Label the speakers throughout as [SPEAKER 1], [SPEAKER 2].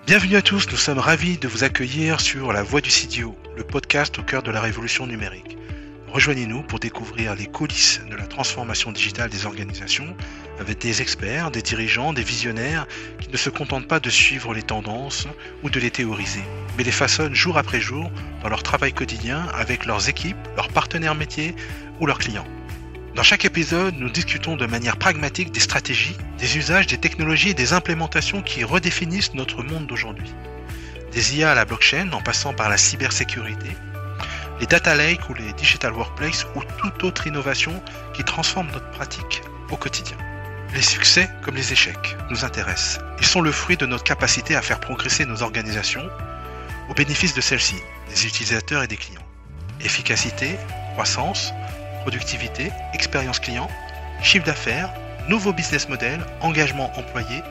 [SPEAKER 1] Bienvenue à tous, nous sommes ravis de vous accueillir sur La Voix du CDO, le podcast au cœur de la révolution numérique. Rejoignez-nous pour découvrir les coulisses de la transformation digitale des organisations avec des experts, des dirigeants, des visionnaires qui ne se contentent pas de suivre les tendances ou de les théoriser, mais les façonnent jour après jour dans leur travail quotidien avec leurs équipes, leurs partenaires métiers ou leurs clients. Dans chaque épisode, nous discutons de manière pragmatique des stratégies, des usages, des technologies et des implémentations qui redéfinissent notre monde d'aujourd'hui. Des IA à la blockchain en passant par la cybersécurité, les data lakes ou les digital workplace ou toute autre innovation qui transforme notre pratique au quotidien. Les succès comme les échecs nous intéressent. Ils sont le fruit de notre capacité à faire progresser nos organisations au bénéfice de celles-ci, des utilisateurs et des clients. Efficacité, croissance, productivité, expérience client, chiffre d'affaires, nouveaux business models, engagement employé,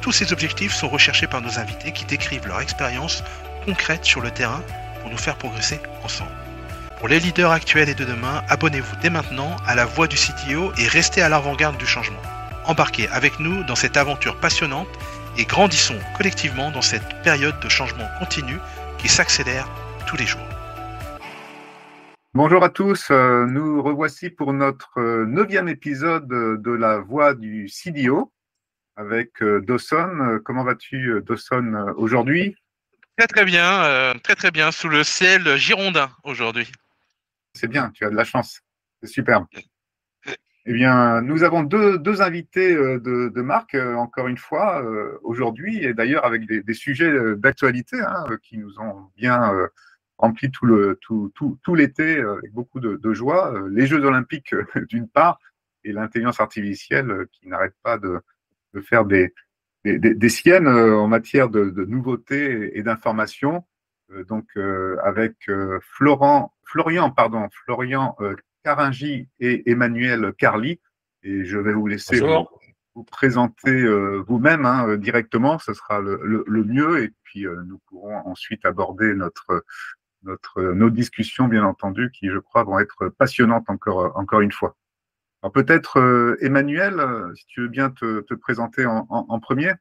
[SPEAKER 1] tous ces objectifs sont recherchés par nos invités qui décrivent leur expérience concrète sur le terrain pour nous faire progresser ensemble. Pour les leaders actuels et de demain, abonnez-vous dès maintenant à La Voix du CTO et restez à l'avant-garde du changement. Embarquez avec nous dans cette aventure passionnante et grandissons collectivement dans cette période de changement continu qui s'accélère tous les jours.
[SPEAKER 2] Bonjour à tous, nous revoici pour notre 9e épisode de La Voix du CDO avec Dawson. Comment vas-tu, Dawson, aujourd'hui?
[SPEAKER 1] Très bien, sous le ciel girondin aujourd'hui.
[SPEAKER 2] C'est bien, tu as de la chance, c'est superbe. Eh bien, nous avons deux invités de marque, encore une fois, aujourd'hui, et d'ailleurs avec des sujets d'actualité qui nous ont bien rempli tout l'été avec beaucoup de joie. Les Jeux Olympiques, d'une part, et l'intelligence artificielle qui n'arrête pas de faire des siennes en matière de nouveautés et d'informations. Avec Florian Caringi et Emmanuel Carly. Et je vais vous laisser vous présenter vous-même directement, ce sera le mieux. Et puis, nous pourrons ensuite aborder nos discussions, bien entendu, qui, je crois, vont être passionnantes encore une fois. Alors peut-être, Emmanuel, si tu veux bien te présenter en premier.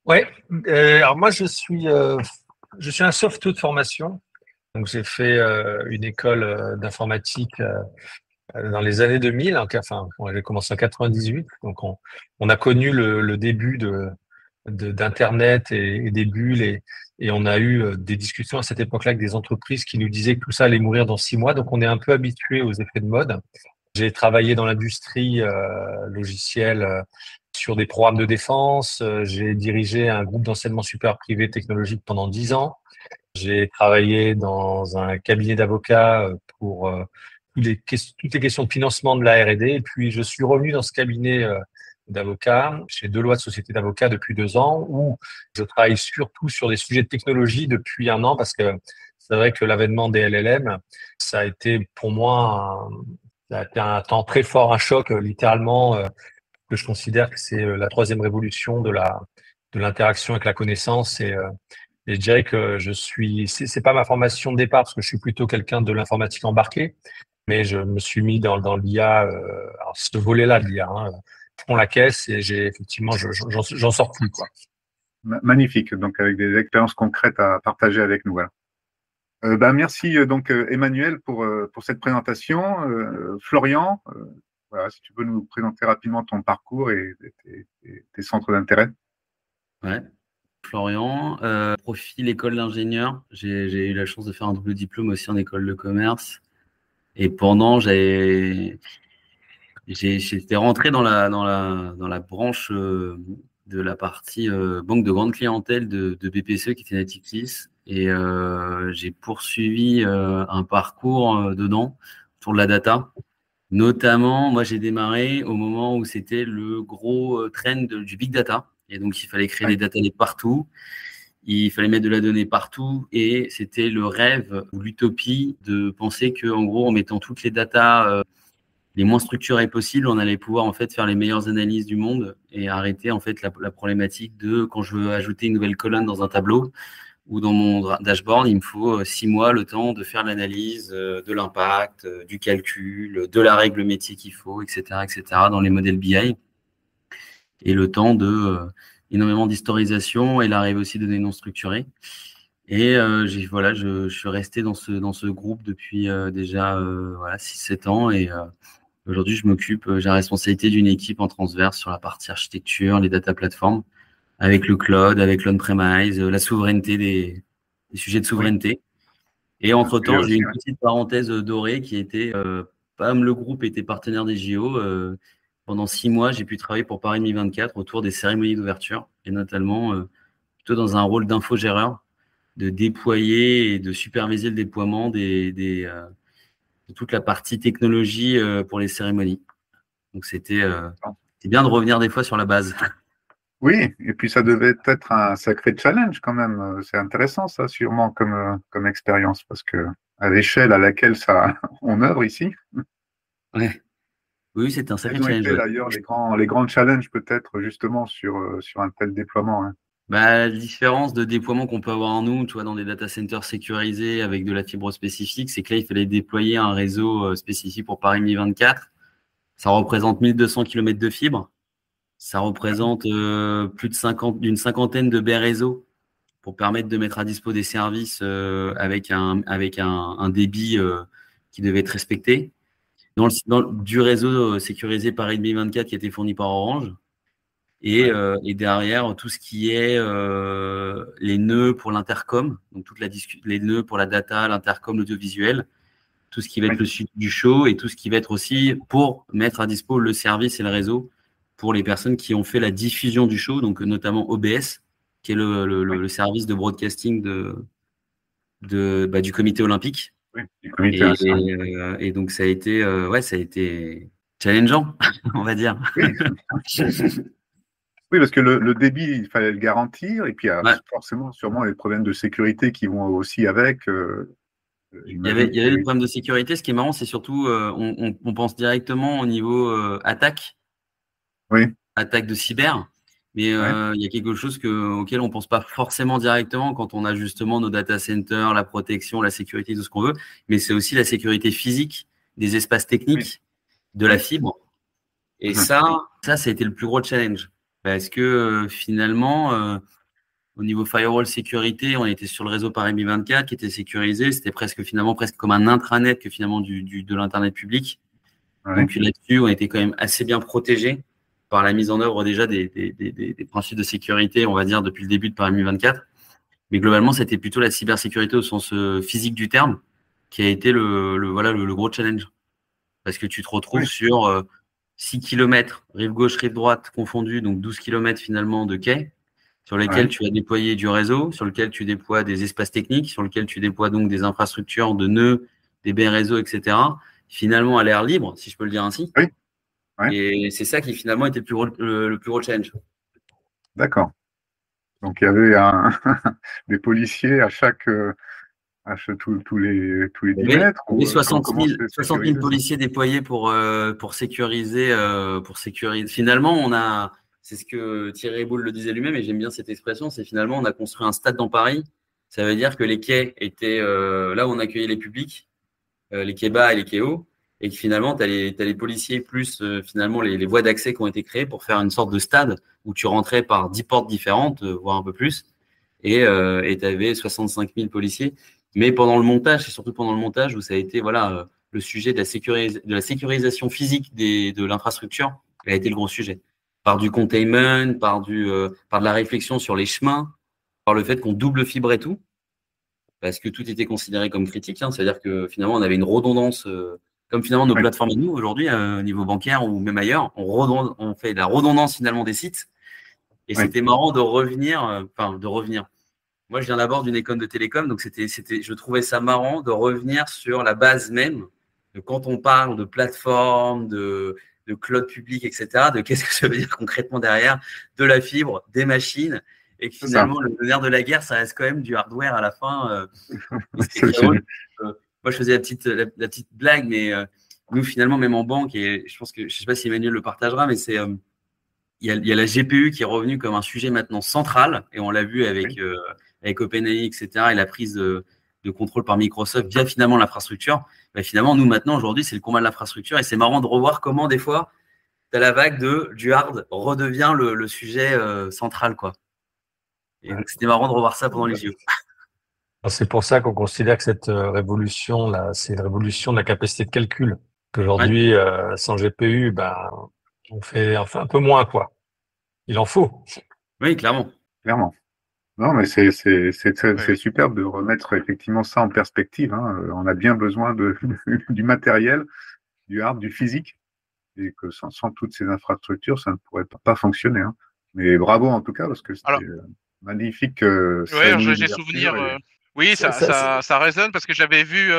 [SPEAKER 3] Oui, alors moi, je suis un software de formation. Donc, j'ai fait une école d'informatique dans les années 2000. Enfin, j'ai commencé en 98. Donc, on a connu le début d'Internet et des bulles et on a eu des discussions à cette époque-là avec des entreprises qui nous disaient que tout ça allait mourir dans 6 mois. Donc, on est un peu habitué aux effets de mode. J'ai travaillé dans l'industrie logicielle sur des programmes de défense. J'ai dirigé un groupe d'enseignement supérieur privé technologique pendant 10 ans. J'ai travaillé dans un cabinet d'avocats pour toutes les questions de financement de la R&D. Et puis, je suis revenu dans ce cabinet d'avocats chez Deloitte Société d'avocats depuis 2 ans, où je travaille surtout sur des sujets de technologie depuis 1 an, parce que c'est vrai que l'avènement des LLM, ça a été pour moi un temps très fort, un choc littéralement, que je considère que c'est la 3e révolution de l'interaction avec la connaissance. Et je dirais que c'est pas ma formation de départ, parce que je suis plutôt quelqu'un de l'informatique embarquée, mais je me suis mis dans l'IA, alors ce volet-là de l'IA, fond la caisse, et j'en sors plus, quoi.
[SPEAKER 2] Magnifique, donc avec des expériences concrètes à partager avec nous. Voilà. Merci donc Emmanuel pour cette présentation. Florian, voilà, si tu peux nous présenter rapidement ton parcours et tes centres d'intérêt.
[SPEAKER 4] Ouais. Florian, profil école d'ingénieur. J'ai eu la chance de faire un double diplôme aussi en école de commerce. Et pendant, j'étais rentré dans la branche de la partie banque de grande clientèle de BPCE qui était Natixis. Et j'ai poursuivi un parcours dedans autour de la data. Notamment, moi, j'ai démarré au moment où c'était le gros trend du big data. Et donc, il fallait créer des data lakes partout. Il fallait mettre de la donnée partout. Et c'était le rêve ou l'utopie de penser qu'en gros, en mettant toutes les datas les moins structurées possibles, on allait pouvoir en fait faire les meilleures analyses du monde et arrêter en fait la problématique de quand je veux ajouter une nouvelle colonne dans un tableau ou dans mon dashboard, il me faut 6 mois le temps de faire l'analyse de l'impact, du calcul, de la règle métier qu'il faut, etc., dans les modèles BI. Et le temps énormément d'historisation et l'arrivée aussi de données non structurées. Et je suis resté dans ce groupe depuis déjà 6-7 ans. Et aujourd'hui, j'ai la responsabilité d'une équipe en transverse sur la partie architecture, les data platforms, avec le cloud, avec l'on-premise, la souveraineté, des sujets de souveraineté. Et entre-temps, j'ai eu une petite parenthèse dorée qui était, le groupe était partenaire des JO. Pendant 6 mois, j'ai pu travailler pour Paris 2024 autour des cérémonies d'ouverture et notamment plutôt dans un rôle d'infogéreur, de déployer et de superviser le déploiement de toute la partie technologie pour les cérémonies. Donc, c'était bien de revenir des fois sur la base.
[SPEAKER 2] Oui, et puis ça devait être un sacré challenge quand même. C'est intéressant ça, sûrement comme expérience, parce que à l'échelle à laquelle on œuvre ici.
[SPEAKER 4] Ouais. Oui, c'est un sacré
[SPEAKER 2] challenge.
[SPEAKER 4] Quels ont été
[SPEAKER 2] d'ailleurs les grands challenges peut-être justement sur un tel déploiement, hein.
[SPEAKER 4] La différence de déploiement qu'on peut avoir en nous, tu vois, dans des data centers sécurisés avec de la fibre spécifique, c'est que là, il fallait déployer un réseau spécifique pour Paris 2024. Ça représente 1200 km de fibre. Ça représente d'une cinquantaine de baies réseau pour permettre de mettre à dispo des services avec un débit qui devait être respecté. Du réseau sécurisé Paris 2024 qui a été fourni par Orange. Et derrière, tout ce qui est les nœuds pour l'intercom, donc les nœuds pour la data, l'intercom, l'audiovisuel, tout ce qui va être le suivi du show et tout ce qui va être aussi pour mettre à dispo le service et le réseau pour les personnes qui ont fait la diffusion du show, donc notamment OBS, qui est le service de broadcasting du comité olympique.
[SPEAKER 2] Oui, du comité
[SPEAKER 4] et donc, ça a été challengeant, on va dire.
[SPEAKER 2] Oui. Oui, parce que le débit, il fallait le garantir, et puis il y a forcément sûrement les problèmes de sécurité qui vont aussi avec.
[SPEAKER 4] Il y avait des problèmes de sécurité. Ce qui est marrant, c'est surtout, on pense directement au niveau attaque, attaque de cyber, mais il y a quelque chose auquel on ne pense pas forcément directement quand on a justement nos data centers, la protection, la sécurité, tout ce qu'on veut, mais c'est aussi la sécurité physique des espaces techniques, de la fibre. Et ça a été le plus gros challenge. Parce que finalement, au niveau firewall sécurité, on était sur le réseau Paris 2024 qui était sécurisé. C'était presque comme un intranet que finalement de l'Internet public. Donc là-dessus, on était quand même assez bien protégé par la mise en œuvre déjà des principes de sécurité, on va dire, depuis le début de Paris 2024. Mais globalement, c'était plutôt la cybersécurité au sens physique du terme qui a été le gros challenge. Parce que tu te retrouves sur 6 km, rive gauche, rive droite confondues, donc 12 km finalement de quai, sur lesquels tu as déployé du réseau, sur lequel tu déploies des espaces techniques, sur lequel tu déploies donc des infrastructures de nœuds, des baies réseaux, etc. Finalement à l'air libre, si je peux le dire ainsi. Et c'est ça qui finalement était le plus gros challenge.
[SPEAKER 2] D'accord. Donc il y avait des policiers à tous les 10 mètres.
[SPEAKER 4] Il y avait 60 000 policiers déployés pour sécuriser. Finalement, c'est ce que Thierry Boule le disait lui-même, et j'aime bien cette expression, c'est finalement on a construit un stade dans Paris. Ça veut dire que les quais étaient là où on accueillait les publics, les quais bas et les quais hauts, et que finalement, tu as les policiers plus finalement les voies d'accès qui ont été créées pour faire une sorte de stade où tu rentrais par 10 portes différentes, voire un peu plus, et tu avais 65 000 policiers. Mais pendant le montage, et surtout pendant le montage où ça a été le sujet de la sécurisation physique de l'infrastructure, a été le gros sujet. Par du containment, par de la réflexion sur les chemins, par le fait qu'on double fibre et tout, parce que tout était considéré comme critique. C'est-à-dire que finalement, on avait une redondance, comme finalement nos plateformes et nous aujourd'hui, au niveau bancaire ou même ailleurs, on fait de la redondance finalement des sites. Et c'était marrant de revenir. Moi, je viens d'abord d'une école de télécom, donc je trouvais ça marrant de revenir sur la base même de quand on parle de plateforme, de cloud public, etc., de qu'est-ce que ça veut dire concrètement derrière, de la fibre, des machines, et que finalement, le nerf de la guerre, ça reste quand même du hardware à la fin. Moi, je faisais la petite blague, mais nous, finalement, même en banque, et je ne sais pas si Emmanuel le partagera, mais c'est… Il y a la GPU qui est revenue comme un sujet maintenant central, et on l'a vu avec OpenAI, etc., et la prise de contrôle par Microsoft via finalement l'infrastructure. Finalement, nous, maintenant, aujourd'hui, c'est le combat de l'infrastructure, et c'est marrant de revoir comment, des fois, t'as la vague du hard redevient le sujet central, quoi. Et donc, c'était marrant de revoir ça pendant les JO.
[SPEAKER 3] C'est pour ça qu'on considère que cette révolution là, c'est une révolution de la capacité de calcul. Qu'aujourd'hui, sans GPU, on fait enfin un peu moins, quoi. Il en faut.
[SPEAKER 4] Oui, clairement.
[SPEAKER 2] Clairement. Non, mais c'est superbe de remettre effectivement ça en perspective, hein. On a bien besoin du matériel, du hard, du physique, et que sans toutes ces infrastructures, ça ne pourrait pas fonctionner, hein. Mais bravo en tout cas, parce que c'était magnifique.
[SPEAKER 1] J'ai souvenir. Oui, ça résonne parce que j'avais vu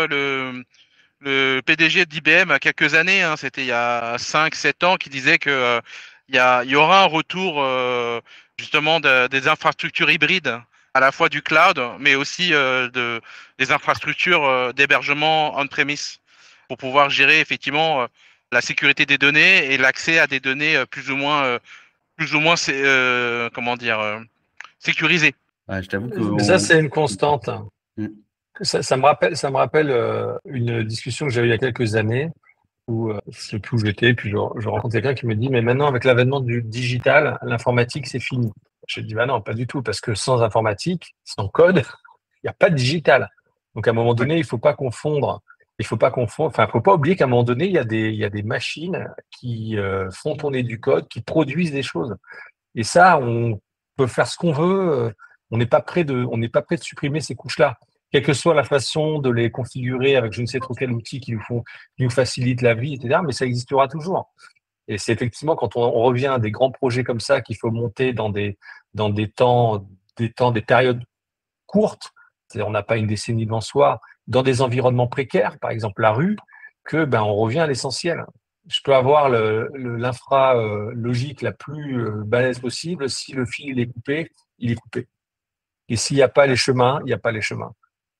[SPEAKER 1] le PDG d'IBM à quelques années, hein, c'était il y a 5-7 ans, qui disait que il y aura un retour justement des infrastructures hybrides, à la fois du cloud, mais aussi des infrastructures d'hébergement on-premise, pour pouvoir gérer effectivement la sécurité des données et l'accès à des données plus ou moins sécurisées.
[SPEAKER 4] Je t'avoue
[SPEAKER 3] Mais ça, c'est une constante.
[SPEAKER 4] Mm.
[SPEAKER 3] Ça me rappelle une discussion que j'avais il y a quelques années où je sais plus où j'étais, puis je rencontre quelqu'un qui me dit, mais maintenant, avec l'avènement du digital, l'informatique, c'est fini. Je dis, non, pas du tout, parce que sans informatique, sans code, il n'y a pas de digital. Donc, à un moment donné, il faut pas confondre. Faut pas oublier qu'à un moment donné, il y a des machines qui font tourner du code, qui produisent des choses. Et ça, on peut faire ce qu'on veut. On n'est pas prêt de supprimer ces couches-là, quelle que soit la façon de les configurer avec je ne sais trop quel outil qui nous facilite la vie, etc. Mais ça existera toujours. Et c'est effectivement quand on revient à des grands projets comme ça qu'il faut monter dans des périodes courtes. C'est-à-dire, on n'a pas une décennie devant soi, dans des environnements précaires, par exemple la rue, que on revient à l'essentiel. Je peux avoir l'infra logique la plus balèze possible. Si le fil est coupé, il est coupé. Et s'il n'y a pas les chemins, il n'y a pas les chemins.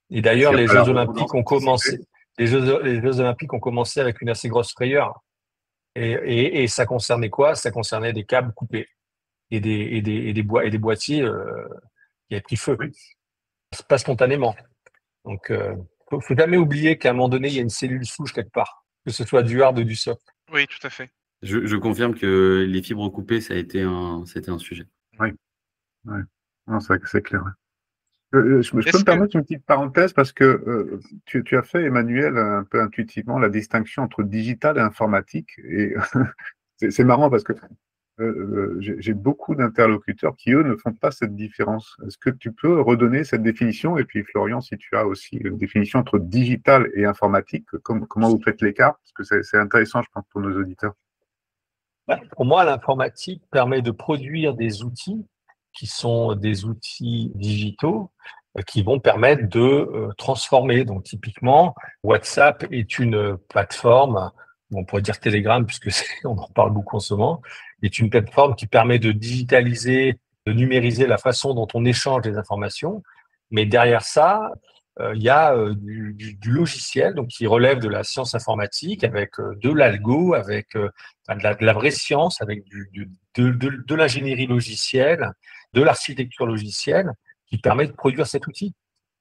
[SPEAKER 3] Et d'ailleurs, les Jeux Olympiques ont commencé. Les Jeux Olympiques ont commencé avec une assez grosse frayeur. Et ça concernait quoi? Ça concernait des câbles coupés et des boîtiers qui avaient pris feu. Oui. Pas spontanément. Donc, faut jamais oublier qu'à un moment donné, il y a une cellule souche quelque part, que ce soit du hard ou du soft.
[SPEAKER 1] Oui, tout à fait.
[SPEAKER 4] Je confirme que les fibres coupées, c'était un sujet.
[SPEAKER 2] Oui. Non, c'est clair. Je peux me permettre une petite parenthèse parce que tu as fait, Emmanuel, un peu intuitivement la distinction entre digital et informatique. Et c'est marrant parce que j'ai beaucoup d'interlocuteurs qui, eux, ne font pas cette différence. Est-ce que tu peux redonner cette définition? Et puis, Florian, si tu as aussi une définition entre digital et informatique, comment vous faites l'écart? Parce que c'est intéressant, je pense, pour nos auditeurs.
[SPEAKER 3] Pour moi, l'informatique permet de produire des outils qui sont des outils digitaux qui vont permettre de transformer. Donc, typiquement, WhatsApp est une plateforme, on pourrait dire Telegram, puisque on en parle beaucoup en ce moment, est une plateforme qui permet de digitaliser, de numériser la façon dont on échange des informations. Mais derrière ça, il y a du logiciel, donc qui relève de la science informatique, avec de l'algo, avec de la vraie science, avec de l'ingénierie logicielle, de l'architecture logicielle, qui permet de produire cet outil.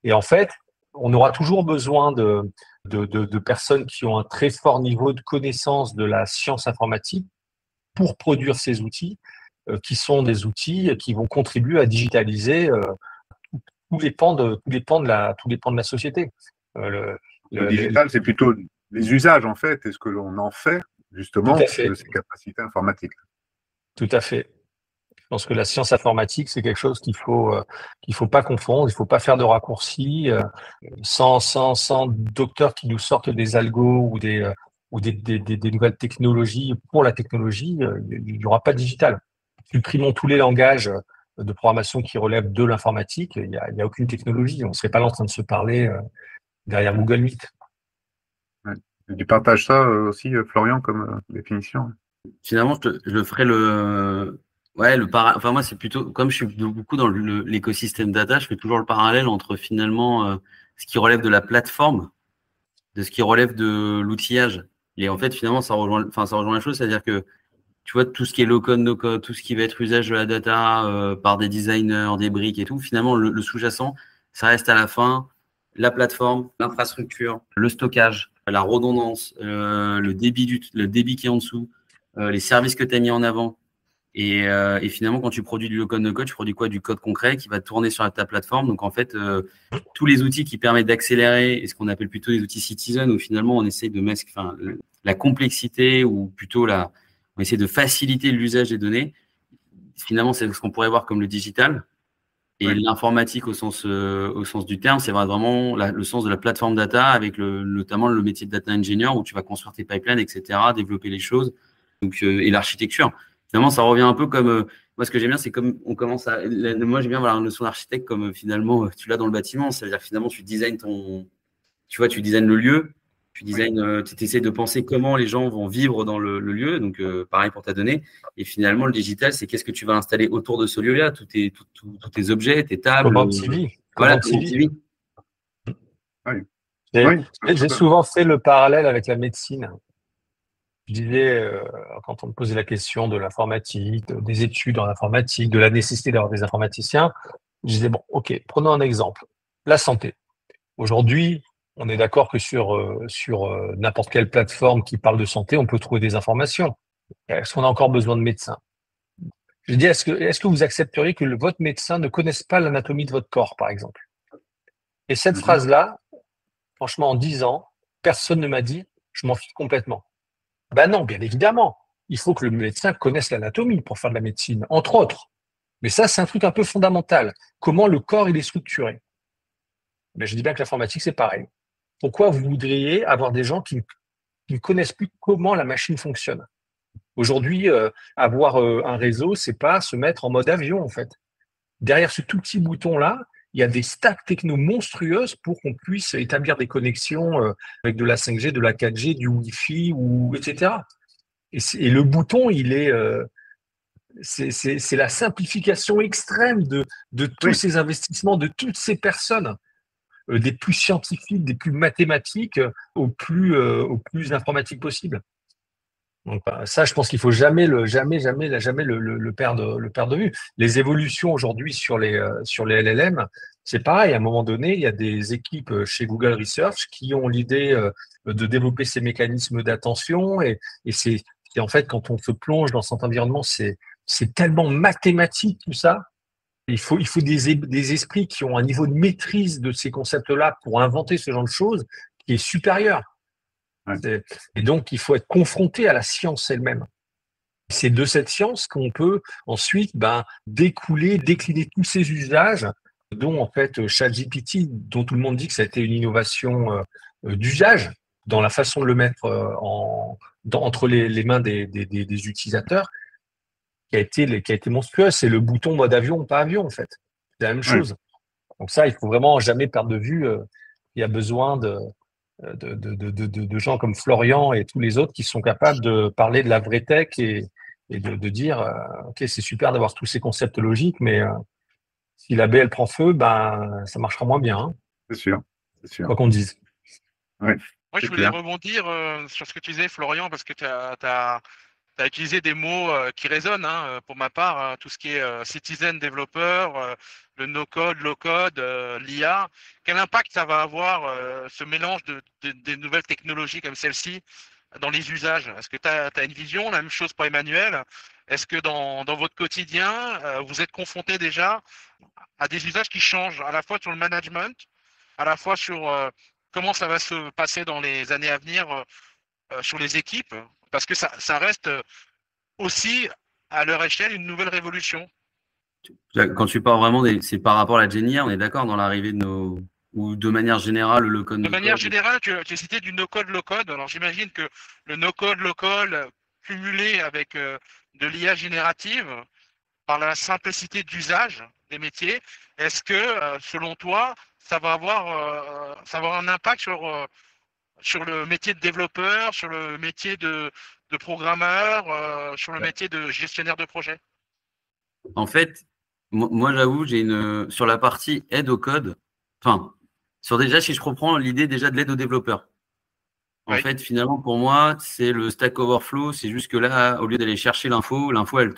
[SPEAKER 3] Et en fait, on aura toujours besoin de personnes qui ont un très fort niveau de connaissance de la science informatique pour produire ces outils, qui sont des outils qui vont contribuer à digitaliser tous les pans de la société.
[SPEAKER 2] Le digital, c'est plutôt les usages, en fait, et ce que l'on en fait, justement, de ces capacités informatiques.
[SPEAKER 3] Tout à fait. Je pense que la science informatique, c'est quelque chose qu'il faut pas confondre, il faut pas faire de raccourcis, sans docteurs qui nous sortent des algos ou des nouvelles technologies. Pour la technologie, il n'y aura pas de digital. Supprimons tous les langages de programmation qui relèvent de l'informatique, il y a aucune technologie. On ne serait pas là en train de se parler derrière Google Meet.
[SPEAKER 2] Ouais. Tu partages ça aussi, Florian, comme définition?
[SPEAKER 4] Finalement, je ferai enfin moi, c'est plutôt, comme je suis beaucoup dans l'écosystème data, je fais toujours le parallèle entre finalement ce qui relève de la plateforme, de ce qui relève de l'outillage. Et en fait, finalement, ça rejoint la chose, c'est-à-dire que tu vois, tout ce qui est low-code, no-code, tout ce qui va être usage de la data par des designers, des briques et tout, finalement, le sous-jacent, ça reste à la fin la plateforme, l'infrastructure, le stockage, la redondance, le débit qui est en dessous, les services que tu as mis en avant. Et finalement, quand tu produis du low-code, no-code, tu produis quoi? Du code concret qui va tourner sur ta plateforme. Donc, en fait, tous les outils qui permettent d'accélérer, et ce qu'on appelle plutôt les outils citizen, où finalement, on essaye de mettre la complexité ou plutôt on essaie de faciliter l'usage des données. Finalement, c'est ce qu'on pourrait voir comme le digital. Et l'informatique au sens du terme, c'est vraiment le sens de la plateforme data avec notamment le métier de data engineer où tu vas construire tes pipelines, etc., développer les choses. Donc, et l'architecture. Finalement, ça revient un peu comme… moi, ce que j'aime bien, c'est comme on commence à… Moi, j'aime bien voir la notion d'architecte comme finalement, tu l'as dans le bâtiment. C'est-à-dire que finalement, tu designes tu designes le lieu. Tu essaies de penser comment les gens vont vivre dans le lieu. Donc, pareil pour ta donnée. Et finalement, le digital, c'est qu'est-ce que tu vas installer autour de ce lieu-là, tous tes objets, tes tables.
[SPEAKER 3] Comment tu vis.
[SPEAKER 4] Voilà, comment tu vis.
[SPEAKER 3] J'ai souvent fait le parallèle avec la médecine. Je disais, quand on me posait la question de l'informatique, des études en informatique, de la nécessité d'avoir des informaticiens, je disais, bon, ok, prenons un exemple. La santé. Aujourd'hui, on est d'accord que sur n'importe quelle plateforme qui parle de santé, on peut trouver des informations. Est-ce qu'on a encore besoin de médecins? Je dis, est-ce que vous accepteriez que votre médecin ne connaisse pas l'anatomie de votre corps, par exemple? Et cette phrase-là, franchement, en 10 ans, personne ne m'a dit, je m'en fiche complètement. Ben non, bien évidemment. Il faut que le médecin connaisse l'anatomie pour faire de la médecine, entre autres. Mais ça, c'est un truc un peu fondamental. Comment le corps, il est structuré. Mais je dis bien que l'informatique, c'est pareil. Pourquoi vous voudriez avoir des gens qui ne connaissent plus comment la machine fonctionne? Aujourd'hui, avoir un réseau, c'est pas se mettre en mode avion, en fait. Derrière ce tout petit bouton-là, il y a des stacks techno monstrueuses pour qu'on puisse établir des connexions avec de la 5G, de la 4G, du Wi-Fi, etc. Et le bouton, c'est la simplification extrême de tous ces investissements, de toutes ces personnes, des plus scientifiques, des plus mathématiques, au plus informatique possible. Donc, ça, je pense qu'il faut jamais le perdre de vue. Les évolutions aujourd'hui sur les LLM, c'est pareil. À un moment donné, il y a des équipes chez Google Research qui ont l'idée de développer ces mécanismes d'attention et en fait, quand on se plonge dans cet environnement, c'est tellement mathématique tout ça. Il faut des esprits qui ont un niveau de maîtrise de ces concepts-là pour inventer ce genre de choses qui est supérieur. Et donc, il faut être confronté à la science elle-même. C'est de cette science qu'on peut ensuite décliner tous ces usages, dont en fait ChatGPT, dont tout le monde dit que ça a été une innovation d'usage dans la façon de le mettre entre les mains des utilisateurs, qui a été monstrueuse. C'est le bouton mode avion ou pas avion, en fait. C'est la même chose. Donc ça, il faut vraiment jamais perdre de vue. Il y a besoin de gens comme Florian et tous les autres qui sont capables de parler de la vraie tech et de dire ok, c'est super d'avoir tous ces concepts logiques, mais si la baie elle prend feu, ça marchera moins bien. Hein.
[SPEAKER 2] C'est sûr.
[SPEAKER 3] Quoi qu'on dise.
[SPEAKER 1] Moi, je voulais rebondir sur ce que tu disais, Florian, parce que tu as utilisé des mots qui résonnent. Hein, pour ma part, tout ce qui est citizen développeur, le no-code, low-code, l'IA. Quel impact ça va avoir ce mélange des nouvelles technologies comme celle-ci dans les usages? Est-ce que tu as une vision? La même chose pour Emmanuel. Est-ce que dans votre quotidien, vous êtes confronté déjà à des usages qui changent, à la fois sur le management, à la fois sur comment ça va se passer dans les années à venir sur les équipes? Parce que ça reste aussi, à leur échelle, une nouvelle révolution.
[SPEAKER 4] Quand tu parles vraiment, c'est par rapport à la Gen AI, on est d'accord dans l'arrivée de ou de manière générale, le code.
[SPEAKER 1] De manière générale, tu as cité du no-code, low-code. Alors j'imagine que le no-code, low-code, cumulé avec de l'IA générative, par la simplicité d'usage des métiers, est-ce que, selon toi, ça va avoir un impact sur le métier de développeur, sur le métier de programmeur, sur le métier de gestionnaire de projet?
[SPEAKER 4] En fait, moi j'avoue, sur la partie aide au code, si je reprends l'idée déjà de l'aide aux développeurs. En fait, finalement, pour moi, c'est le Stack Overflow. C'est juste que là, au lieu d'aller chercher l'info, elle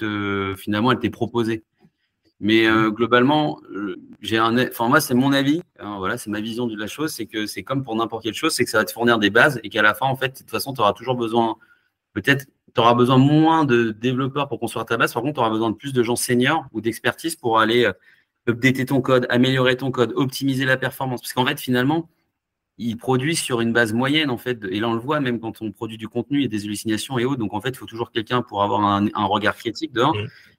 [SPEAKER 4] t'est proposée. Mais globalement, moi, c'est mon avis. Hein, voilà, c'est ma vision de la chose. C'est que c'est comme pour n'importe quelle chose, c'est que ça va te fournir des bases et qu'à la fin, en fait, de toute façon, tu auras toujours besoin, peut-être tu auras besoin moins de développeurs pour construire ta base. Par contre, tu auras besoin de plus de gens seniors ou d'expertise pour aller updater ton code, améliorer ton code, optimiser la performance. Parce qu'en fait, finalement, ils produisent sur une base moyenne, en fait. Et là, on le voit, même quand on produit du contenu, il y a des hallucinations et autres. Donc, en fait, il faut toujours quelqu'un pour avoir un regard critique dehors.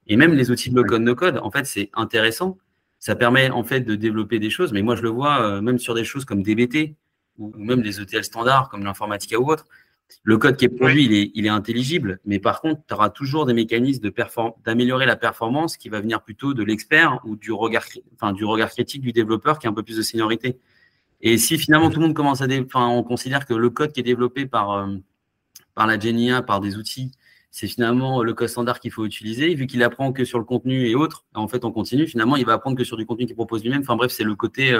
[SPEAKER 4] Et même les outils de low-code, no-code, en fait, c'est intéressant. Ça permet, en fait, de développer des choses. Mais moi, je le vois même sur des choses comme DBT ou même des ETL standards comme l'Informatica ou autre. Le code qui est produit, il est intelligible. Mais par contre, tu auras toujours des mécanismes d'améliorer la performance qui va venir plutôt de l'expert ou du regard critique du développeur qui a un peu plus de seniorité. Et si finalement tout le monde commence on considère que le code qui est développé par la GenIA, par des outils, c'est finalement le code standard qu'il faut utiliser, vu qu'il apprend que sur le contenu et autres, en fait on continue, finalement il va apprendre que sur du contenu qu'il propose lui-même. Enfin bref, c'est le côté,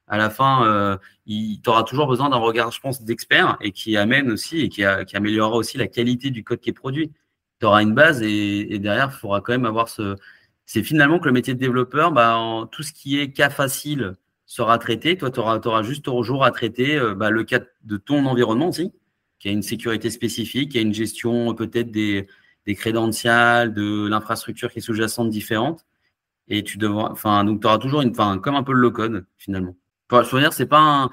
[SPEAKER 4] à la fin, tu auras toujours besoin d'un regard, je pense, d'expert et qui amène aussi et qui améliorera aussi la qualité du code qui est produit. Tu auras une base et derrière, il faudra quand même avoir c'est finalement que le métier de développeur, tout ce qui est cas facile sera traité. Toi, tu auras juste toujours à traiter le cas de ton environnement aussi, qui a une sécurité spécifique, qui a une gestion peut-être des crédentials, de l'infrastructure qui est sous-jacente différente. Et donc tu auras toujours comme un peu le low-code finalement. Enfin, je veux dire, c'est pas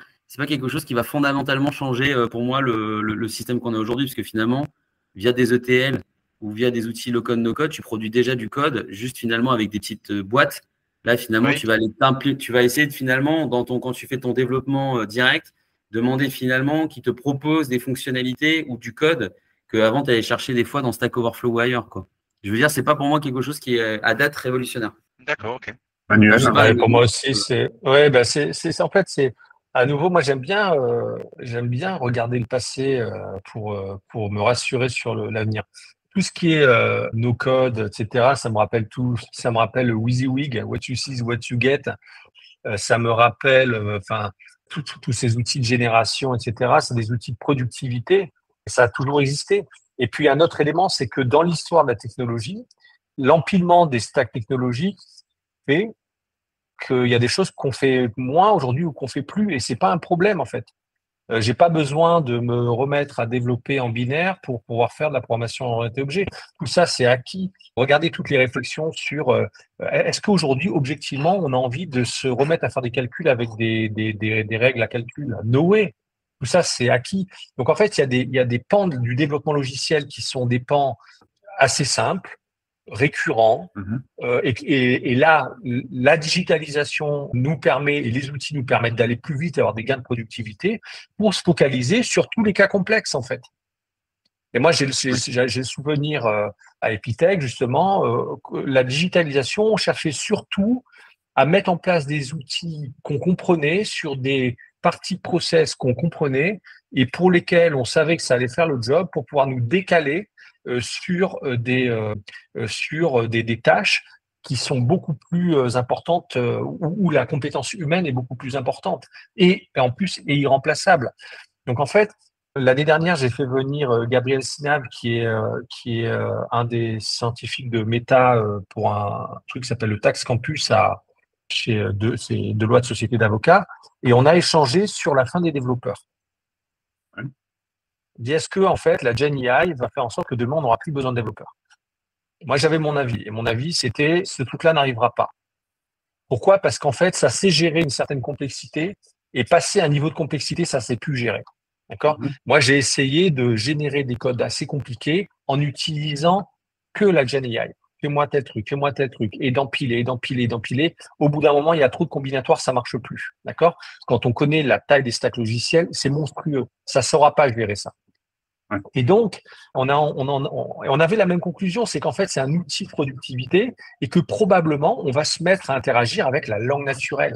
[SPEAKER 4] quelque chose qui va fondamentalement changer pour moi le système qu'on a aujourd'hui, parce que finalement, via des ETL ou via des outils low-code, no-code, tu produis déjà du code, juste finalement avec des petites boîtes. Là, finalement, tu vas essayer de finalement, quand tu fais ton développement direct, demander finalement qu'ils te proposent des fonctionnalités ou du code qu'avant, tu allais chercher des fois dans Stack Overflow ou ailleurs, quoi. Je veux dire, c'est pas pour moi quelque chose qui est à date révolutionnaire.
[SPEAKER 1] D'accord, ok.
[SPEAKER 2] Manuel.
[SPEAKER 3] Pour moi aussi, c'est en fait, c'est à nouveau, moi j'aime bien regarder le passé pour me rassurer sur l'avenir. Tout ce qui est no code, etc., ça me rappelle le WYSIWYG, what you see is what you get. Ça me rappelle, tous ces outils de génération, etc. C'est des outils de productivité. Et ça a toujours existé. Et puis un autre élément, c'est que dans l'histoire de la technologie, l'empilement des stacks technologiques fait qu'il y a des choses qu'on fait moins aujourd'hui ou qu'on fait plus, et c'est pas un problème en fait. J'ai pas besoin de me remettre à développer en binaire pour pouvoir faire de la programmation orientée objet. Tout ça, c'est acquis. Regardez toutes les réflexions sur est-ce qu'aujourd'hui, objectivement, on a envie de se remettre à faire des calculs avec des règles à calcul? No way. Tout ça, c'est acquis. Donc en fait, il y a des pans du développement logiciel qui sont des pans assez simples, récurrents, et là, la digitalisation nous permet, et les outils nous permettent d'aller plus vite et avoir des gains de productivité pour se focaliser sur tous les cas complexes, en fait. Et moi, j'ai le souvenir à Epitech, justement, la digitalisation, on cherchait surtout à mettre en place des outils qu'on comprenait sur des parties process qu'on comprenait et pour lesquels on savait que ça allait faire le job pour pouvoir nous décaler sur des tâches qui sont beaucoup plus importantes, où la compétence humaine est beaucoup plus importante et en plus est irremplaçable. Donc en fait, l'année dernière, j'ai fait venir Gabriel Sinav, qui est un des scientifiques de Meta pour un truc qui s'appelle le Tax Campus chez Deloitte Société d'avocats, et on a échangé sur la fin des développeurs. Dit est-ce que en fait la GenAI va faire en sorte que demain on n'aura plus besoin de développeurs? Moi j'avais mon avis, et mon avis c'était ce truc-là n'arrivera pas. Pourquoi? Parce qu'en fait ça sait gérer une certaine complexité, et passer un niveau de complexité ça sait plus gérer. D'accord? Moi j'ai essayé de générer des codes assez compliqués en utilisant que la GenAI. Fais-moi tel truc, et d'empiler. Au bout d'un moment, il y a trop de combinatoires, ça marche plus. D'accord? Quand on connaît la taille des stacks logiciels, c'est monstrueux. Ça saura pas gérer ça. Ouais. Et donc, on avait la même conclusion, c'est qu'en fait, c'est un outil de productivité et que probablement, on va se mettre à interagir avec la langue naturelle.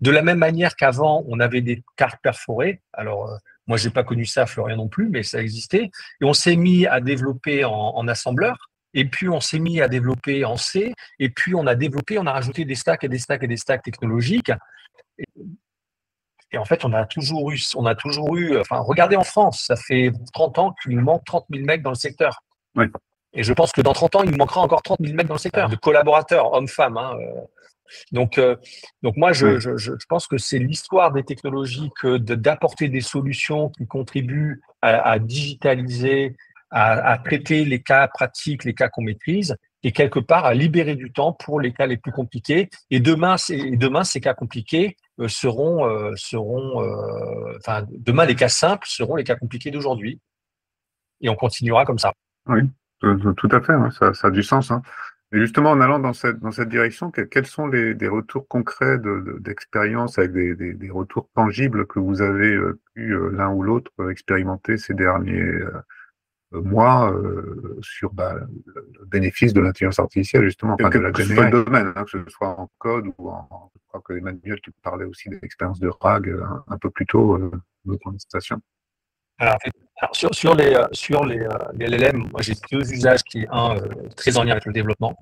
[SPEAKER 3] De la même manière qu'avant, on avait des cartes perforées. Alors, moi, j'ai pas connu ça, Florian non plus, mais ça existait. Et on s'est mis à développer en assembleur. Et puis, on s'est mis à développer en C. Et puis, on a rajouté des stacks et des stacks et des stacks technologiques. Et en fait, on a toujours eu, regardez en France, ça fait 30 ans qu'il nous manque 30 000 mecs dans le secteur.
[SPEAKER 2] Oui.
[SPEAKER 3] Et je pense que dans 30 ans, il nous manquera encore 30 000 mecs dans le secteur, de collaborateurs, hommes-femmes. Donc moi, je pense que c'est l'histoire des technologies que d'apporter des solutions qui contribuent à digitaliser à traiter les cas pratiques, les cas qu'on maîtrise, et quelque part à libérer du temps pour les cas les plus compliqués. Et demain, ces cas compliqués demain, les cas simples seront les cas compliqués d'aujourd'hui. Et on continuera comme ça.
[SPEAKER 2] Oui, tout à fait, hein, ça a du sens. Hein. Et justement, en allant dans cette direction, quels sont des retours concrets d'expérience avec des retours tangibles que vous avez pu l'un ou l'autre expérimenter ces derniers mois sur le bénéfice de l'intelligence artificielle, justement, enfin, de la que ce soit le domaine, hein, que ce soit en code ou je crois que Emmanuel, tu parlais aussi de l'expérience de RAG un peu plus tôt de ton station.
[SPEAKER 3] Alors, sur les LLM, moi j'ai deux usages qui est très en lien avec le développement.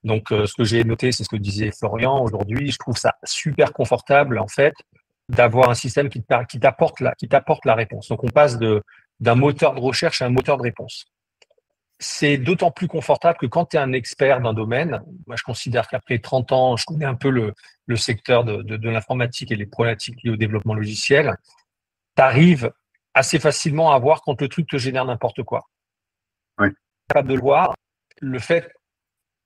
[SPEAKER 3] Donc ce que j'ai noté, c'est ce que disait Florian aujourd'hui. Je trouve ça super confortable en fait d'avoir un système qui t'apporte la réponse. Donc on passe d'un moteur de recherche à un moteur de réponse. C'est d'autant plus confortable que quand tu es un expert d'un domaine, moi je considère qu'après 30 ans, je connais un peu le secteur de l'informatique et les problématiques liées au développement logiciel, tu arrives assez facilement à voir quand le truc te génère n'importe quoi.
[SPEAKER 2] Oui.
[SPEAKER 3] Capable de le voir, le fait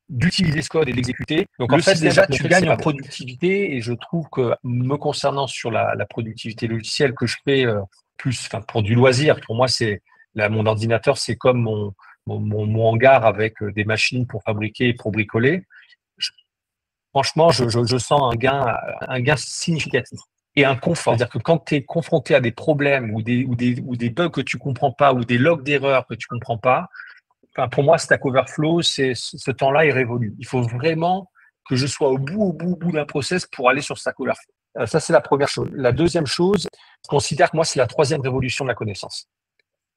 [SPEAKER 3] d'utiliser ce code et de l'exécuter. Donc en fait, déjà, tu gagnes en productivité et je trouve que me concernant sur la productivité logicielle que je fais pour du loisir, pour moi, mon ordinateur, c'est comme mon hangar avec des machines pour fabriquer et pour bricoler. Franchement, je sens un gain significatif. Et un confort. C'est-à-dire que quand tu es confronté à des problèmes ou des bugs que tu comprends pas ou des logs d'erreurs que tu comprends pas, enfin, pour moi, Stack Overflow, ce temps-là est révolu. Il faut vraiment que je sois au bout d'un process pour aller sur Stack Overflow. Ça, c'est la première chose. La deuxième chose, je considère que moi, c'est la troisième révolution de la connaissance.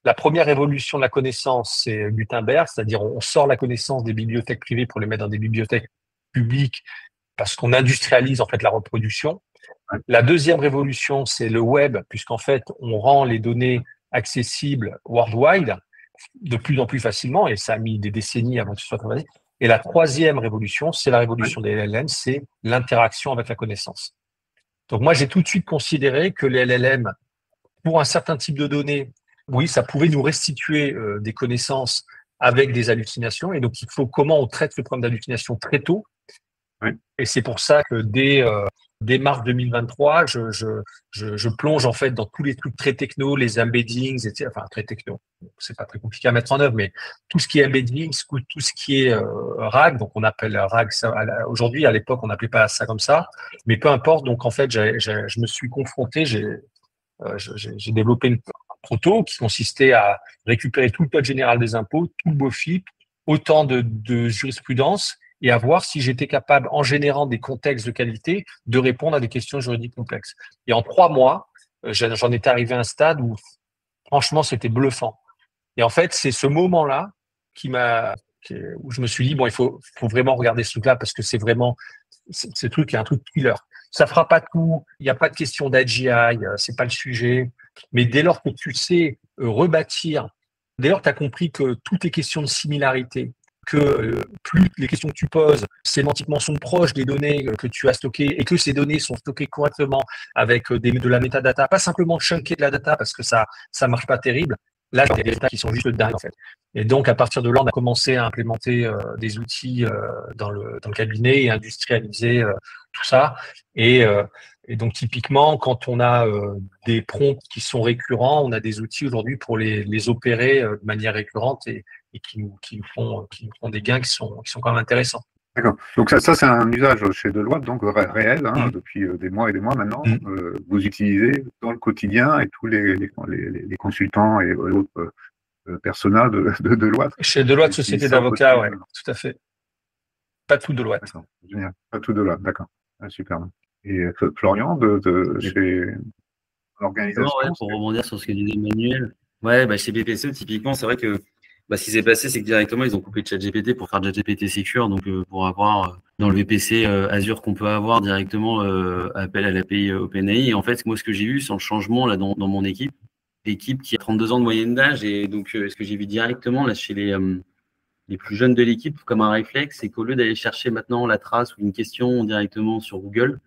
[SPEAKER 3] La première révolution de la connaissance, c'est Gutenberg, c'est-à-dire on sort la connaissance des bibliothèques privées pour les mettre dans des bibliothèques publiques parce qu'on industrialise en fait la reproduction. La deuxième révolution, c'est le web, puisqu'en fait, on rend les données accessibles worldwide de plus en plus facilement, et ça a mis des décennies avant que ce soit travaillé. Et la troisième révolution, c'est la révolution des LLM, c'est l'interaction avec la connaissance. Donc moi, j'ai tout de suite considéré que les LLM, pour un certain type de données, oui, ça pouvait nous restituer des connaissances avec des hallucinations, et donc il faut comment on traite le problème d'hallucination très tôt. Oui. Et c'est pour ça que dès mars 2023, je plonge en fait dans tous les trucs très techno, les embeddings, etc. Enfin, très techno. C'est pas très compliqué à mettre en œuvre, mais tout ce qui est embeddings, tout ce qui est RAG, donc on appelle RAG ça, aujourd'hui, à l'époque, on n'appelait pas ça comme ça, mais peu importe. Donc en fait, je me suis confronté, j'ai développé un proto qui consistait à récupérer tout le code général des impôts, tout le BOFIP, autant de jurisprudence, et à voir si j'étais capable, en générant des contextes de qualité, de répondre à des questions juridiques complexes. Et en 3 mois, j'en étais arrivé à un stade où, franchement, c'était bluffant. Et en fait, c'est ce moment-là où je me suis dit, bon, il faut vraiment regarder ce truc-là parce que c'est vraiment, ce truc est un truc killer. Ça fera pas tout, il n'y a pas de question d'AGI, c'est pas le sujet. Mais dès lors que tu sais rebâtir, dès lors que tu as compris que toutes est question de similarité, que plus les questions que tu poses sémantiquement sont proches des données que tu as stockées et que ces données sont stockées correctement avec de la métadata, pas simplement chunker de la data parce que ça marche pas terrible. Là, il y a des résultats qui sont juste dingues en fait. Et donc à partir de là, on a commencé à implémenter des outils dans le cabinet et industrialiser tout ça. Et donc typiquement, quand on a des prompts qui sont récurrents, on a des outils aujourd'hui pour les opérer de manière récurrente et qui nous font des gains qui sont quand même intéressants.
[SPEAKER 2] D'accord. Donc ça c'est un usage chez Deloitte, donc réel, hein, depuis des mois et des mois maintenant. Vous utilisez dans le quotidien et tous les consultants et autres personnels de Deloitte.
[SPEAKER 3] Chez Deloitte, société d'avocats, oui, tout à fait. Pas tout Deloitte.
[SPEAKER 2] D'accord. Génial. Pas tout Deloitte, d'accord. Ah, super. Et Florian, chez l'organisation.
[SPEAKER 4] Ouais, pour rebondir sur ce que disait Emmanuel, chez BPCE, typiquement, c'est vrai que ce qui s'est passé, c'est que directement, ils ont coupé ChatGPT pour faire ChatGPT Secure, donc pour avoir dans le VPC Azure qu'on peut avoir directement appel à l'API OpenAI. Et en fait, moi, ce que j'ai vu, c'est le changement là dans mon équipe qui a 32 ans de moyenne d'âge, et donc ce que j'ai vu directement là chez les plus jeunes de l'équipe, comme un réflexe, c'est qu'au lieu d'aller chercher maintenant la trace ou une question directement sur Google,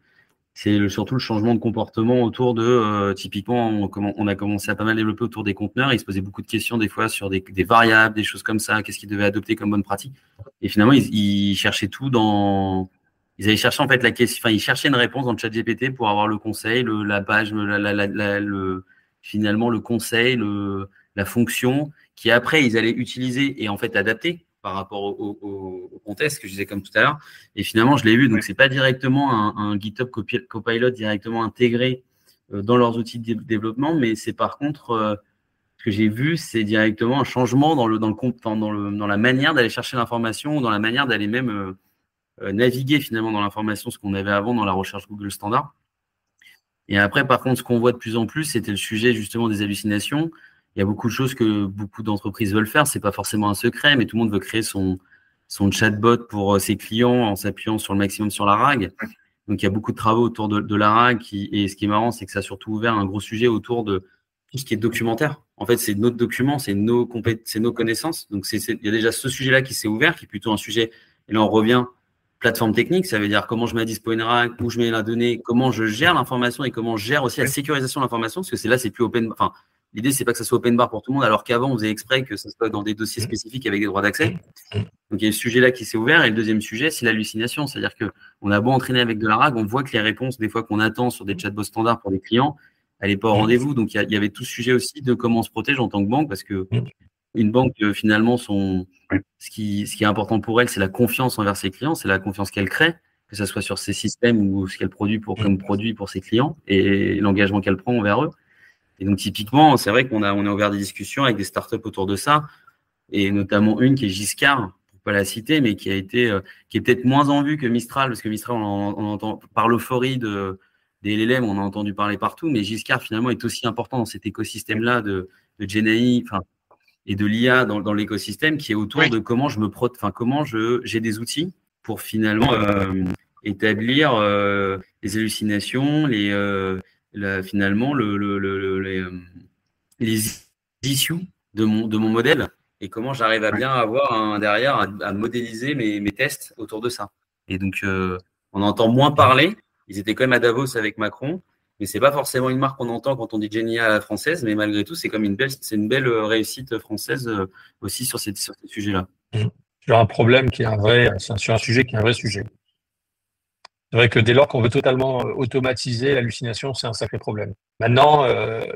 [SPEAKER 4] c'est surtout le changement de comportement autour de, typiquement, on a commencé à pas mal développer autour des conteneurs. Ils se posaient beaucoup de questions des fois sur des variables, des choses comme ça, qu'est-ce qu'ils devaient adopter comme bonne pratique. Et finalement, ils cherchaient tout ils allaient chercher en fait la question, enfin, ils cherchaient une réponse dans le chat GPT pour avoir le conseil, la page, finalement le conseil, la fonction, qui après ils allaient utiliser et en fait adapter par rapport au contexte que je disais comme tout à l'heure. Et finalement, je l'ai vu, donc c'est pas directement un GitHub Copilot directement intégré dans leurs outils de développement, mais c'est par contre ce que j'ai vu, c'est directement un changement dans la manière d'aller chercher l'information, dans la manière d'aller même naviguer finalement dans l'information, ce qu'on avait avant dans la recherche Google Standard. Et après, par contre, ce qu'on voit de plus en plus, c'était le sujet justement des hallucinations. Il y a beaucoup de choses que beaucoup d'entreprises veulent faire. C'est pas forcément un secret, mais tout le monde veut créer son chatbot pour ses clients en s'appuyant sur le maximum sur la RAG. Donc, il y a beaucoup de travaux autour de la RAG. Et ce qui est marrant, c'est que ça a surtout ouvert un gros sujet autour de tout ce qui est documentaire. En fait, c'est notre document, c'est nos connaissances. Donc, il y a déjà ce sujet-là qui s'est ouvert, qui est plutôt un sujet. Et là, on revient plateforme technique, ça veut dire comment je mets à dispo une RAG, où je mets la donnée, comment je gère l'information et comment je gère aussi la sécurisation de l'information, parce que c'est plus open. Enfin, l'idée, c'est pas que ça soit open bar pour tout le monde, alors qu'avant, on faisait exprès que ça soit dans des dossiers spécifiques avec des droits d'accès. Donc, il y a ce sujet-là qui s'est ouvert. Et le deuxième sujet, c'est l'hallucination. C'est-à-dire qu'on a beau entraîner avec de la RAG, on voit que les réponses, des fois qu'on attend sur des chatbots standards pour les clients, elle n'est pas au rendez-vous. Donc, il y avait tout ce sujet aussi de comment on se protège en tant que banque, parce que une banque, finalement, ce qui est important pour elle, c'est la confiance envers ses clients, c'est la confiance qu'elle crée, que ce soit sur ses systèmes ou ce qu'elle produit comme produit pour ses clients et l'engagement qu'elle prend envers eux. Et donc, typiquement, c'est vrai qu'on a ouvert des discussions avec des startups autour de ça, et notamment une qui est Giscard, pour pas la citer, mais qui est peut-être moins en vue que Mistral, parce que Mistral, on entend par l'euphorie des LLM, on a entendu parler partout, mais Giscard, finalement, est aussi important dans cet écosystème-là de GenAI, et de l'IA dans l'écosystème, qui est autour de comment j'ai des outils pour finalement établir les hallucinations, finalement les issues de mon modèle, et comment j'arrive à bien avoir derrière à modéliser mes tests autour de ça. Et donc, on entend moins parler. Ils étaient quand même à Davos avec Macron, mais c'est pas forcément une marque qu'on entend quand on dit GenAI à la française, mais malgré tout, c'est comme une belle réussite française aussi sur ces sujets-là.
[SPEAKER 3] Sur un problème qui est sur un sujet qui est un vrai sujet. C'est vrai que dès lors qu'on veut totalement automatiser l'hallucination, c'est un sacré problème. Maintenant,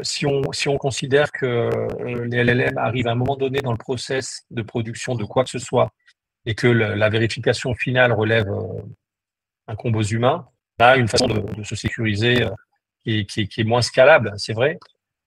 [SPEAKER 3] si on considère que les LLM arrivent à un moment donné dans le process de production de quoi que ce soit et que la vérification finale relève un combo humain, là, une façon de se sécuriser qui est moins scalable, c'est vrai,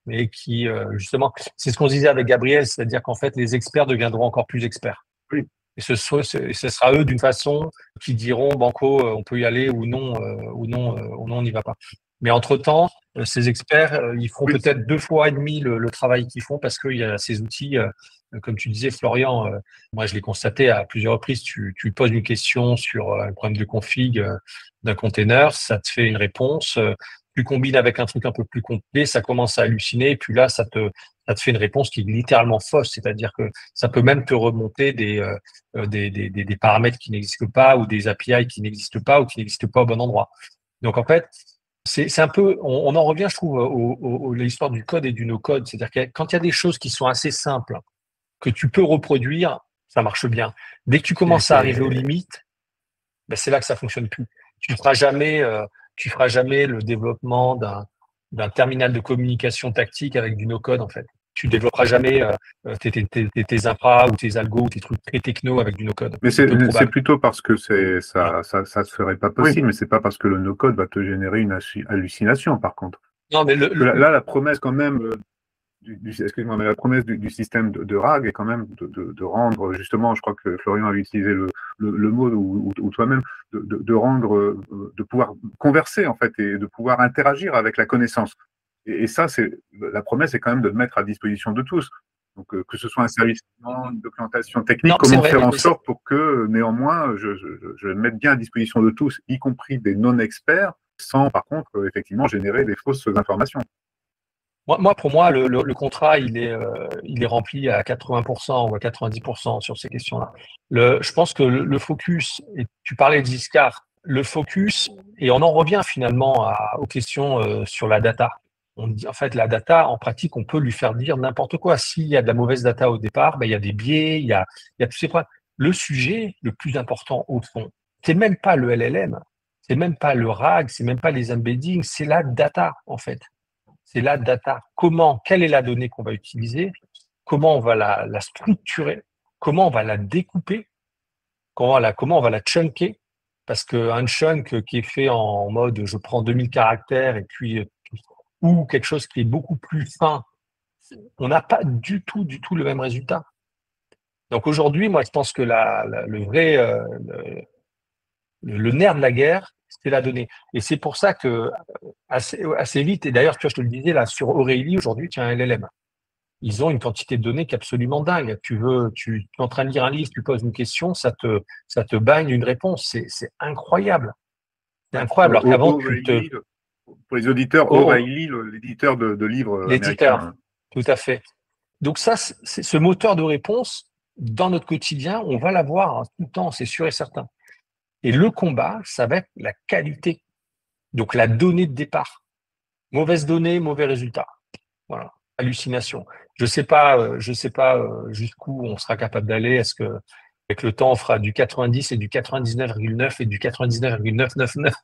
[SPEAKER 3] mais qui, justement, c'est ce qu'on disait avec Gabriel, c'est-à-dire qu'en fait, les experts deviendront encore plus experts.
[SPEAKER 2] Oui.
[SPEAKER 3] Et ce sera eux d'une façon qui diront banco, on peut y aller ou non, on n'y va pas. Mais entre-temps, ces experts, ils feront peut-être 2 fois et demi le travail qu'ils font parce qu'il y a ces outils, comme tu disais, Florian, moi je l'ai constaté à plusieurs reprises, tu poses une question sur un problème de config d'un container, ça te fait une réponse, tu combines avec un truc un peu plus complet, ça commence à halluciner, et puis là, ça te fait une réponse qui est littéralement fausse, c'est-à-dire que ça peut même te remonter des paramètres qui n'existent pas ou des API qui n'existent pas ou qui n'existent pas au bon endroit. Donc en fait, c'est un peu, on en revient, je trouve, à l'histoire du code et du no-code, c'est-à-dire que quand il y a des choses qui sont assez simples, que tu peux reproduire, ça marche bien. Dès que tu commences à arriver aux limites, ben c'est là que ça fonctionne plus. Tu feras jamais le développement d'un terminal de communication tactique avec du no-code, en fait. Tu développeras jamais tes infra ou tes algos ou tes trucs très techno avec du no-code.
[SPEAKER 2] Mais c'est plutôt parce que ça se ferait pas possible, mais c'est pas parce que le no-code va te générer une hallucination, par contre.
[SPEAKER 3] Non, mais
[SPEAKER 2] là, la promesse quand même, excuse-moi, mais la promesse du système de RAG est quand même de rendre, justement, je crois que Florian a utilisé le mot, ou toi-même, de rendre, de pouvoir converser, en fait, et de pouvoir interagir avec la connaissance. Et ça, la promesse est quand même de le mettre à disposition de tous. Donc, que ce soit un service, une documentation technique, comment faire en sorte pour que, néanmoins, je le mette bien à disposition de tous, y compris des non-experts, sans, par contre, effectivement, générer des fausses informations.
[SPEAKER 3] Pour moi, le contrat, il est rempli à 80% ou à 90% sur ces questions-là. Je pense que le focus, et tu parlais de Giscard, le focus, et on en revient finalement aux questions sur la data. On dit, en fait, la data, en pratique, on peut lui faire dire n'importe quoi. S'il y a de la mauvaise data au départ, il y a des biais, il y a tous ces problèmes. Le sujet le plus important au fond, c'est même pas le LLM, c'est même pas le RAG, c'est même pas les embeddings, c'est la data, en fait. C'est la data. Quelle est la donnée qu'on va utiliser? Comment on va la structurer? Comment on va la découper? Comment on va la chunker? Parce qu'un chunk qui est fait en mode je prends 2000 caractères et puis ou quelque chose qui est beaucoup plus fin, on n'a pas du tout le même résultat. Donc aujourd'hui, moi, je pense que le vrai le nerf de la guerre, c'est la donnée. Et c'est pour ça que assez vite, et d'ailleurs, tu vois, je te le disais, là, sur O'Reilly, aujourd'hui, tu as un LLM. Ils ont une quantité de données qui est absolument dingue. Tu es en train de lire un livre, tu poses une question, ça te bagne une réponse. C'est incroyable. C'est incroyable. Alors qu'avant,
[SPEAKER 2] pour les auditeurs, O'Reilly, l'éditeur de livres américains.
[SPEAKER 3] Tout à fait. Donc ça, c'est ce moteur de réponse, dans notre quotidien, on va l'avoir tout le temps, c'est sûr et certain. Et le combat, ça va être la qualité. Donc la donnée de départ. Mauvaise donnée, mauvais résultat. Voilà. Hallucination. Je sais pas jusqu'où on sera capable d'aller. Est-ce que avec le temps on fera du 90 et du 99,9 et du 99,999?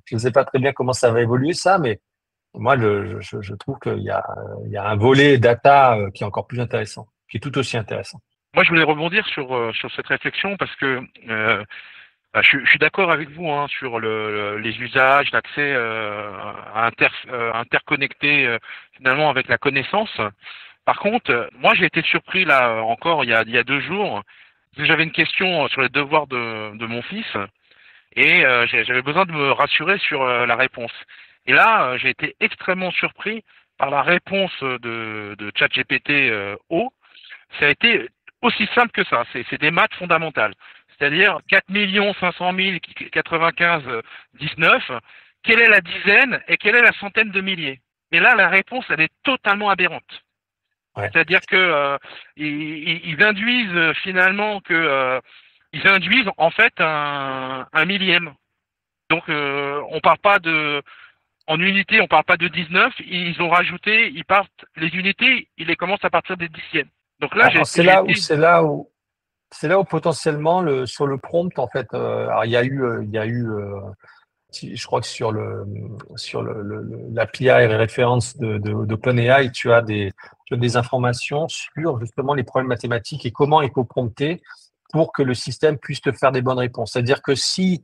[SPEAKER 3] Je ne sais pas très bien comment ça va évoluer ça, mais moi je trouve qu'il y a un volet data qui est encore plus intéressant, qui est tout aussi intéressant.
[SPEAKER 1] Moi je voulais rebondir sur cette réflexion parce que je suis d'accord avec vous sur les usages, l'accès interconnecté finalement avec la connaissance. Par contre, moi j'ai été surpris là encore il y a 2 jours, parce que j'avais une question sur les devoirs de mon fils et j'avais besoin de me rassurer sur la réponse. Et là, j'ai été extrêmement surpris par la réponse de ChatGPT O. Ça a été aussi simple que ça. C'est des maths fondamentales. C'est-à-dire 4 500 095 19, quelle est la dizaine et quelle est la centaine de milliers? Et là, la réponse, elle est totalement aberrante. Ouais. C'est-à-dire que ils induisent finalement ils induisent en fait un millième. Donc on parle pas en unité, on parle pas de 19. Ils ont rajouté, les unités, ils les commencent à partir des dixièmes. Donc là,
[SPEAKER 3] c'est là où potentiellement sur le prompt en fait, alors il y a eu je crois que sur l'API référence d'OpenAI, tu as des informations sur justement les problèmes mathématiques et comment il faut prompter pour que le système puisse te faire des bonnes réponses. C'est-à-dire que si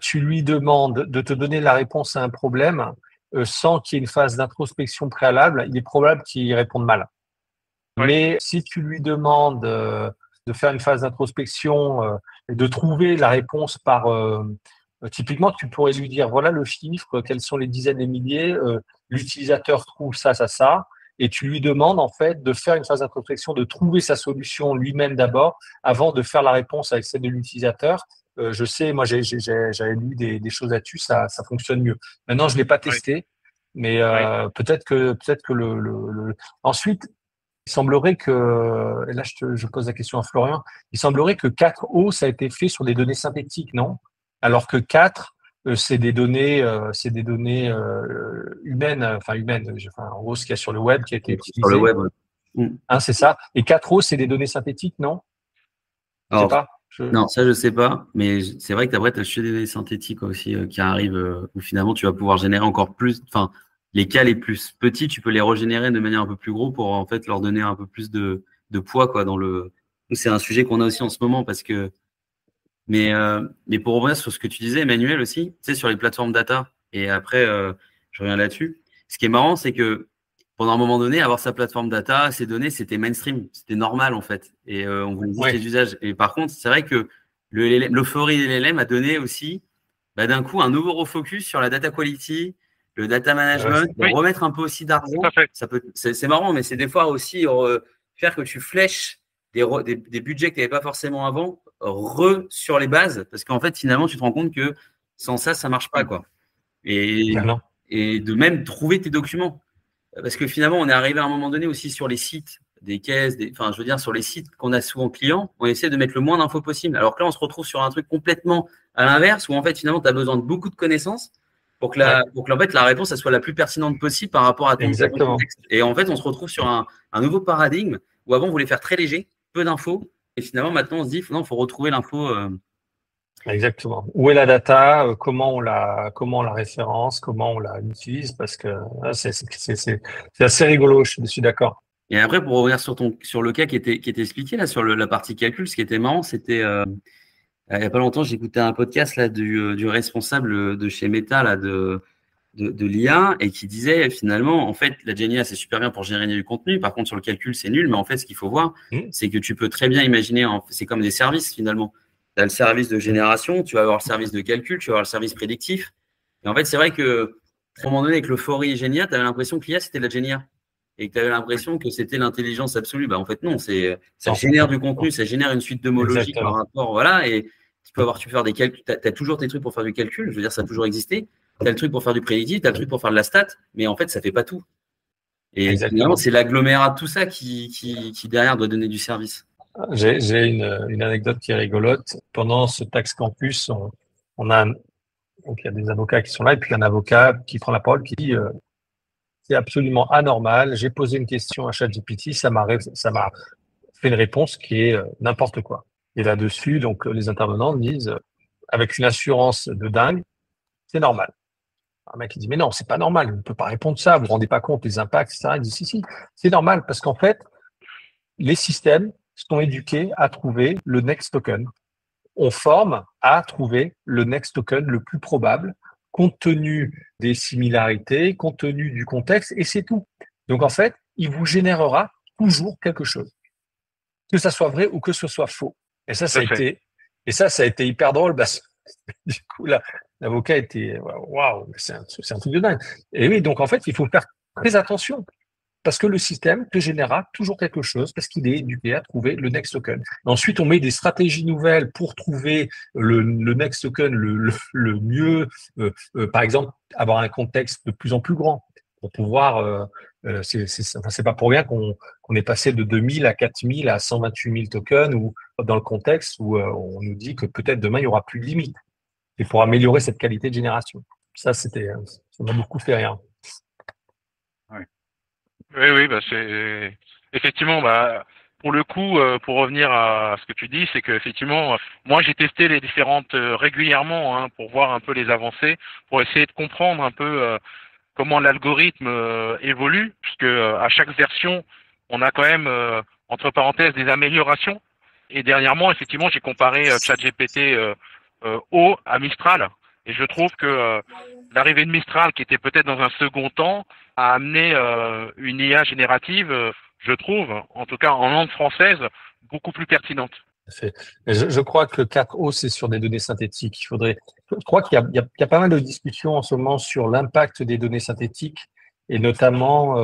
[SPEAKER 3] tu lui demandes de te donner la réponse à un problème sans qu'il y ait une phase d'introspection préalable, il est probable qu'il réponde mal. Oui. Mais si tu lui demandes de faire une phase d'introspection et de trouver la réponse par typiquement, tu pourrais lui dire voilà le chiffre, quelles sont les dizaines et milliers, l'utilisateur trouve ça, et tu lui demandes en fait de faire une phase d'introspection, de trouver sa solution lui-même d'abord, avant de faire la réponse avec celle de l'utilisateur. Je sais, moi j'avais lu des choses là-dessus, ça fonctionne mieux. Maintenant, je l'ai pas testé, mais peut-être que ensuite. Il semblerait que, et là je pose la question à Florian, il semblerait que 4O, ça a été fait sur des données synthétiques, non? Alors que 4, c'est des données humaines, en gros, ce qu'il y a sur le web qui a été utilisé.
[SPEAKER 4] Sur le web,
[SPEAKER 3] hein, c'est ça. Et 4O, c'est des données synthétiques, non?
[SPEAKER 4] Je sais pas. Non, ça, je sais pas. Mais c'est vrai que après, tu as des données synthétiques aussi qui arrivent où finalement, tu vas pouvoir générer encore plus. Enfin, les cas les plus petits, tu peux les régénérer de manière un peu plus gros pour en fait leur donner un peu plus de poids quoi dans le. C'est un sujet qu'on a aussi en ce moment parce que. Mais pour revenir sur ce que tu disais, Emmanuel aussi, tu sais sur les plateformes data. Et après, je reviens là-dessus. Ce qui est marrant, c'est que pendant un moment donné, avoir sa plateforme data, ses données, c'était mainstream, c'était normal en fait. Et on voulait juste les usages. Et par contre, c'est vrai que l'euphorie de LLM a donné aussi, d'un coup, un nouveau refocus sur la data quality. Le data management, remettre un peu aussi d'argent, c'est marrant, mais c'est des fois aussi faire que tu flèches des budgets que tu n'avais pas forcément avant, sur les bases, parce qu'en fait, finalement, tu te rends compte que sans ça, ça ne marche pas, quoi. Et de même trouver tes documents. Parce que finalement, on est arrivé à un moment donné aussi sur les sites des caisses, enfin, je veux dire, sur les sites qu'on a souvent clients, on essaie de mettre le moins d'infos possible. Alors que là, on se retrouve sur un truc complètement à l'inverse, où en fait, finalement, tu as besoin de beaucoup de connaissances pour que, en fait, la réponse elle soit la plus pertinente possible par rapport à ton contexte. Et en fait, on se retrouve sur un nouveau paradigme où avant, on voulait faire très léger, peu d'infos. Et finalement, maintenant, on se dit, non, il faut retrouver l'info.
[SPEAKER 3] Exactement. Où est la data? Comment on la référence? Comment on la utilise? Parce que c'est assez rigolo. Je suis d'accord.
[SPEAKER 4] Et après, pour revenir sur le cas qui était expliqué là sur la partie calcul, ce qui était marrant, c'était il n'y a pas longtemps, j'écoutais un podcast là du responsable de chez Meta là de l'IA et qui disait finalement, en fait, la GenAI c'est super bien pour générer du contenu. Par contre, sur le calcul, c'est nul. Mais en fait, ce qu'il faut voir, c'est que tu peux très bien imaginer, c'est comme des services finalement. Tu as le service de génération, tu vas avoir le service de calcul, tu vas avoir le service prédictif. Et en fait, c'est vrai que à un moment donné, avec l'euphorie GenAI, tu avais l'impression que l'IA c'était de la GenAI. Et que tu avais l'impression que c'était l'intelligence absolue. Bah, en fait, non, ça génère du contenu, ça génère une suite d'homologie par rapport, voilà, et tu peux faire des calculs, tu as toujours tes trucs pour faire du calcul, je veux dire, ça a toujours existé. Tu as le truc pour faire du prédictif, tu as le truc pour faire de la stat, mais en fait, ça ne fait pas tout. Et finalement, c'est l'agglomérat de tout ça qui derrière doit donner du service.
[SPEAKER 3] J'ai une anecdote qui est rigolote. Pendant ce Tax Campus, on a donc il y a des avocats qui sont là, et puis un avocat qui prend la parole, qui dit c'est absolument anormal. J'ai posé une question à ChatGPT, ça m'a fait une réponse qui est n'importe quoi. Et là-dessus, donc les intervenants disent avec une assurance de dingue, c'est normal. Un mec qui dit mais non, c'est pas normal, on ne peut pas répondre ça, vous vous rendez pas compte des impacts, etc. Il dit si, c'est normal parce qu'en fait, les systèmes sont éduqués à trouver le next token. On forme à trouver le next token le plus probable, compte tenu des similarités, compte tenu du contexte, et c'est tout. Donc, en fait, il vous générera toujours quelque chose. Que ça soit vrai ou que ce soit faux. Et ça, ça a été hyper drôle parce que, du coup, l'avocat était, waouh, c'est un truc de dingue. Et oui, donc, en fait, il faut faire très attention. Parce que le système te générera toujours quelque chose, parce qu'il est éduqué à trouver le next token. Et ensuite, on met des stratégies nouvelles pour trouver le next token le mieux. Par exemple, avoir un contexte de plus en plus grand pour pouvoir. C'est pas pour rien qu'on est passé de 2000 à 4000 à 128 000 tokens, ou dans le contexte où on nous dit que peut-être demain il y aura plus de limite. Et pour améliorer cette qualité de génération. Ça m'a beaucoup fait rire.
[SPEAKER 1] Oui, bah c'est effectivement, bah pour le coup, pour revenir à ce que tu dis, c'est que effectivement, moi j'ai testé les différentes régulièrement hein, pour voir un peu les avancées, pour essayer de comprendre un peu comment l'algorithme évolue, puisque à chaque version, on a quand même entre parenthèses des améliorations. Et dernièrement, effectivement, j'ai comparé ChatGPT O à Mistral. Et je trouve que l'arrivée de Mistral, qui était peut-être dans un second temps, a amené une IA générative, je trouve, en tout cas en langue française, beaucoup plus pertinente.
[SPEAKER 3] Je crois que 4O, c'est sur des données synthétiques. Je crois qu'il y a pas mal de discussions en ce moment sur l'impact des données synthétiques et notamment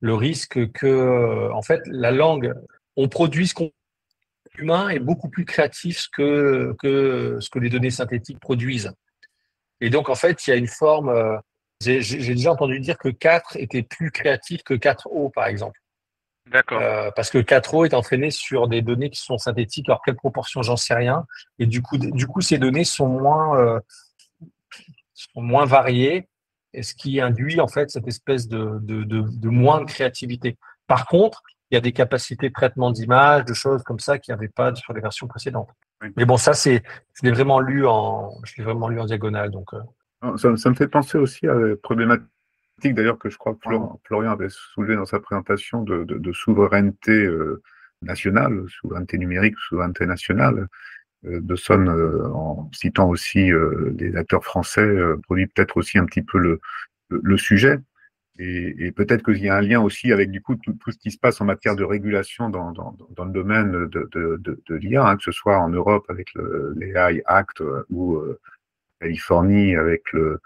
[SPEAKER 3] le risque que, en fait, la langue, on produit ce qu'on humain est beaucoup plus créatif que ce que les données synthétiques produisent. Et donc, en fait, il y a une forme. J'ai déjà entendu dire que 4 était plus créatif que 4O, par exemple.
[SPEAKER 1] D'accord.
[SPEAKER 3] Parce que 4O est entraîné sur des données qui sont synthétiques. Alors, quelle proportion, j'en sais rien. Et du coup, ces données sont moins variées, et ce qui induit, en fait, cette espèce de moins de créativité. Par contre, il y a des capacités de traitement d'image, de choses comme ça qu'il n'y avait pas sur les versions précédentes. Oui. Mais bon, ça, je l'ai vraiment lu en diagonale. Donc,
[SPEAKER 2] ça me fait penser aussi à la problématique, d'ailleurs, que je crois que Florian avait soulevé dans sa présentation de souveraineté nationale, souveraineté numérique, souveraineté nationale. De Son, en citant aussi des acteurs français, produit peut-être aussi un petit peu le sujet. Et peut-être qu'il y a un lien aussi avec du coup tout ce qui se passe en matière de régulation dans le domaine de l'IA, hein, que ce soit en Europe avec l'AI Act ou en Californie avec le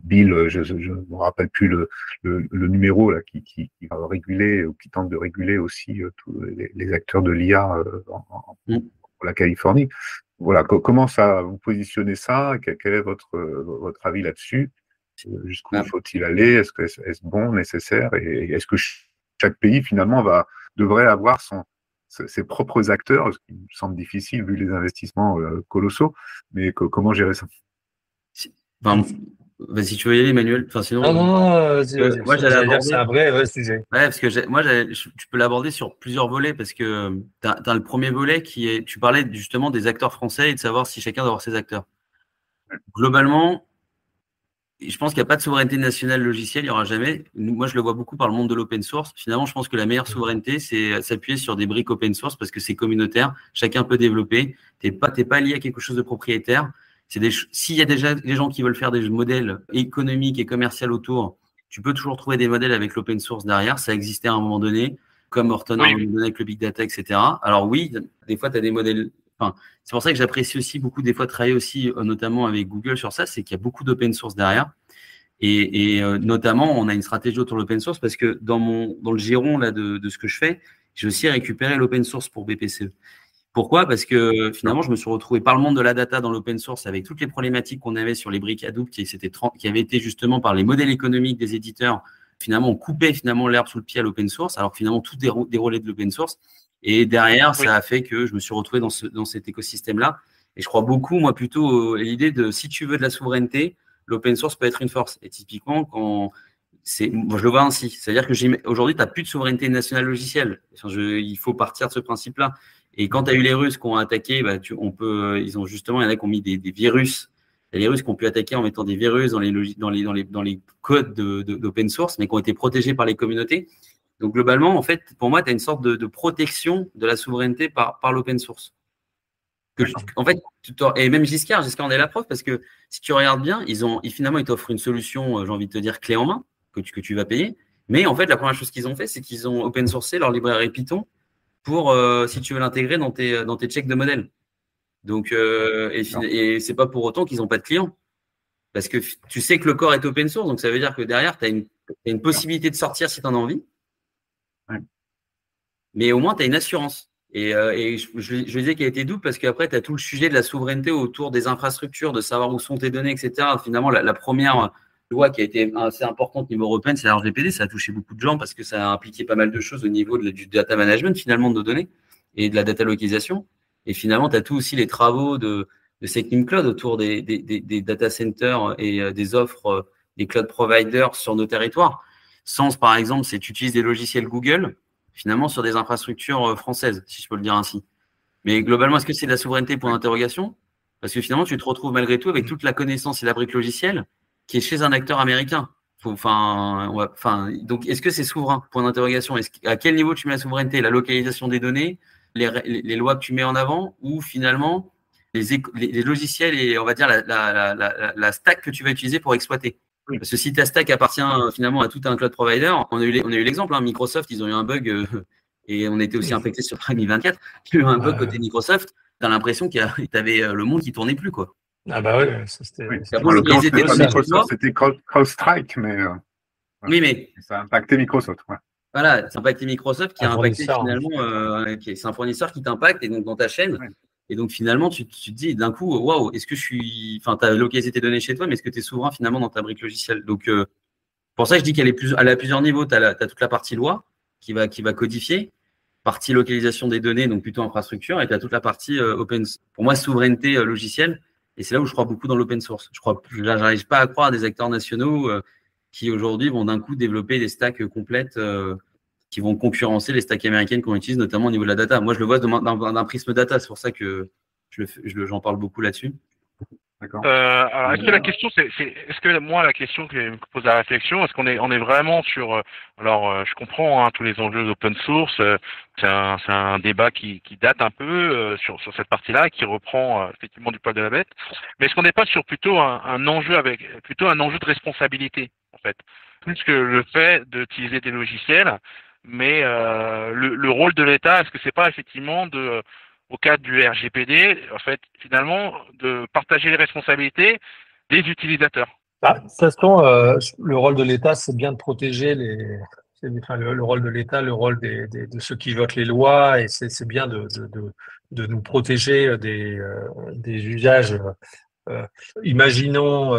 [SPEAKER 2] bill, je ne me rappelle plus le numéro là qui va réguler ou qui tente de réguler aussi tous les acteurs de l'IA pour la Californie. Voilà, comment ça vous positionnez ça? Quel est votre avis là-dessus? Jusqu'où faut-il aller? Est-ce bon, nécessaire? Et est-ce que chaque pays finalement devrait avoir ses propres acteurs, ce qui me semble difficile vu les investissements colossaux. Mais comment gérer ça?
[SPEAKER 4] Enfin, si tu veux y aller, Emmanuel. Enfin, sinon,
[SPEAKER 3] Non, vas-y.
[SPEAKER 4] moi, j'allais
[SPEAKER 3] J'allais dire que c'est
[SPEAKER 4] aborder.
[SPEAKER 3] un vrai sujet.
[SPEAKER 4] Ouais, parce que tu peux l'aborder sur plusieurs volets parce que tu as le premier volet qui est, tu parlais justement des acteurs français et de savoir si chacun doit avoir ses acteurs. Globalement, je pense qu'il n'y a pas de souveraineté nationale logicielle, il n'y aura jamais. Moi, je le vois beaucoup par le monde de l'open source. Finalement, je pense que la meilleure souveraineté, c'est s'appuyer sur des briques open source parce que c'est communautaire, chacun peut développer. T'es pas lié à quelque chose de propriétaire. S'il y a déjà des gens qui veulent faire des modèles économiques et commerciaux autour, tu peux toujours trouver des modèles avec l'open source derrière. Ça existait à un moment donné, comme Horton a un moment donné avec le big data, etc. Alors oui, des fois, tu as des modèles. Enfin, c'est pour ça que j'apprécie aussi beaucoup des fois travailler aussi, notamment avec Google sur ça, c'est qu'il y a beaucoup d'open source derrière. Et notamment, on a une stratégie autour de l'open source parce que dans le giron là, de ce que je fais, j'ai aussi récupéré l'open source pour BPCE. Pourquoi? Parce que finalement, je me suis retrouvé par le monde de la data dans l'open source avec toutes les problématiques qu'on avait sur les briques Hadoop qui avaient été justement par les modèles économiques des éditeurs. Finalement, on coupait finalement l'herbe sous le pied à l'open source, alors que finalement, tout déroulait de l'open source. Et derrière, ça a fait que je me suis retrouvé dans cet écosystème-là. Et je crois beaucoup, moi, plutôt à l'idée de si tu veux de la souveraineté, l'open source peut être une force. Et typiquement, je le vois ainsi. C'est-à-dire que aujourd'hui, tu n'as plus de souveraineté nationale logicielle. Il faut partir de ce principe-là. Et quand tu as eu les Russes qui ont attaqué, il y en a qui ont mis des virus. Il y a les Russes qui ont pu attaquer en mettant des virus dans les codes d'open source, mais qui ont été protégés par les communautés. Donc, globalement, en fait, pour moi, tu as une sorte de protection de la souveraineté par l'open source. En fait, et même Giscard en est la preuve, parce que si tu regardes bien, finalement, ils t'offrent une solution, j'ai envie de te dire, clé en main, que tu vas payer. Mais en fait, la première chose qu'ils ont fait, c'est qu'ils ont open sourcé leur librairie Python pour, si tu veux l'intégrer dans tes checks de modèle. Donc, et c'est pas pour autant qu'ils n'ont pas de clients. Parce que tu sais que le corps est open source, donc ça veut dire que derrière, tu as une possibilité de sortir si tu en as envie.
[SPEAKER 2] Ouais.
[SPEAKER 4] Mais au moins, tu as une assurance. Et je disais qu'elle était double parce qu'après, tu as tout le sujet de la souveraineté autour des infrastructures, de savoir où sont tes données, etc. Finalement, la première loi qui a été assez importante au niveau européen, c'est la RGPD. Ça a touché beaucoup de gens parce que ça a impliqué pas mal de choses au niveau du data management, finalement, de nos données et de la data localisation. Et finalement, tu as tout aussi les travaux de Second Cloud autour des data centers et des offres des cloud providers sur nos territoires. Sens, par exemple, c'est que tu utilises des logiciels Google finalement sur des infrastructures françaises, si je peux le dire ainsi. Mais globalement, est-ce que c'est de la souveraineté pour l'interrogation? Parce que finalement, tu te retrouves malgré tout avec toute la connaissance et la brique logicielle qui est chez un acteur américain. Donc, est-ce que c'est souverain? Point d'interrogation. À quel niveau tu mets la souveraineté? La localisation des données, les lois que tu mets en avant, ou finalement les logiciels et on va dire la stack que tu vas utiliser pour exploiter? Parce que si ta stack appartient finalement à tout un cloud provider, on a eu l'exemple, Microsoft, ils ont eu un bug et on était aussi infecté sur 2024. Il y a eu un bug côté Microsoft. Tu as l'impression qu'il y avait le monde qui ne tournait plus, quoi.
[SPEAKER 3] Ah bah oui, c'était.
[SPEAKER 2] En l'occurrence, c'était pas Microsoft, c'était CrowdStrike, mais.
[SPEAKER 4] Oui, mais.
[SPEAKER 2] Ça a impacté Microsoft, ouais.
[SPEAKER 4] Voilà, ça a impacté Microsoft qui a impacté finalement. C'est un fournisseur qui t'impacte et donc dans ta chaîne. Ouais. Et donc, finalement, tu te dis d'un coup, waouh, est-ce que tu as localisé tes données chez toi, mais est-ce que tu es souverain finalement dans ta brique logicielle? Donc, pour ça, je dis qu'elle est à plusieurs niveaux. Tu as toute la partie loi qui va codifier, partie localisation des données, donc plutôt infrastructure, et tu as toute la partie open, pour moi, souveraineté logicielle. Et c'est là où je crois beaucoup dans l'open source. J'arrive pas à croire à des acteurs nationaux qui aujourd'hui vont d'un coup développer des stacks complètes qui vont concurrencer les stacks américaines qu'on utilise, notamment au niveau de la data. Moi, je le vois d'un prisme data. C'est pour ça que j'en parle beaucoup là-dessus.
[SPEAKER 5] Alors, est-ce que la question, est-ce que moi, la question que me pose la réflexion, est-ce qu'on est vraiment sur, je comprends tous les enjeux d'open source, c'est un débat qui date un peu sur cette partie-là, qui reprend effectivement du poil de la bête, mais est-ce qu'on n'est pas sur plutôt un enjeu de responsabilité, en fait, plus que le fait d'utiliser des logiciels, mais le rôle de l'État, est-ce que c'est pas effectivement au cadre du RGPD, en fait, finalement, de partager les responsabilités des utilisateurs?
[SPEAKER 3] De toute façon, le rôle de l'État, c'est bien de protéger le rôle de l'État, le rôle de ceux qui votent les lois, et c'est bien de nous protéger des usages Imaginons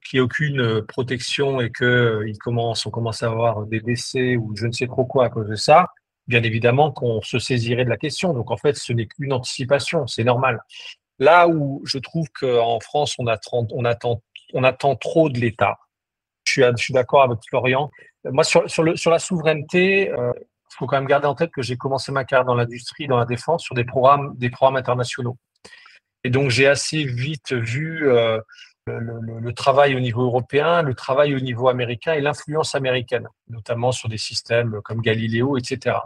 [SPEAKER 3] qu'il n'y ait aucune protection et on commence à avoir des décès ou je ne sais trop quoi à cause de ça, bien évidemment qu'on se saisirait de la question. Donc en fait, ce n'est qu'une anticipation, c'est normal. Là où je trouve qu'en France, on attend trop de l'État. Je suis d'accord avec Florian. Moi, sur la souveraineté, il faut quand même garder en tête que j'ai commencé ma carrière dans l'industrie, dans la défense, sur des programmes internationaux. Et donc, j'ai assez vite vu le travail au niveau européen, le travail au niveau américain et l'influence américaine, notamment sur des systèmes comme Galileo, etc.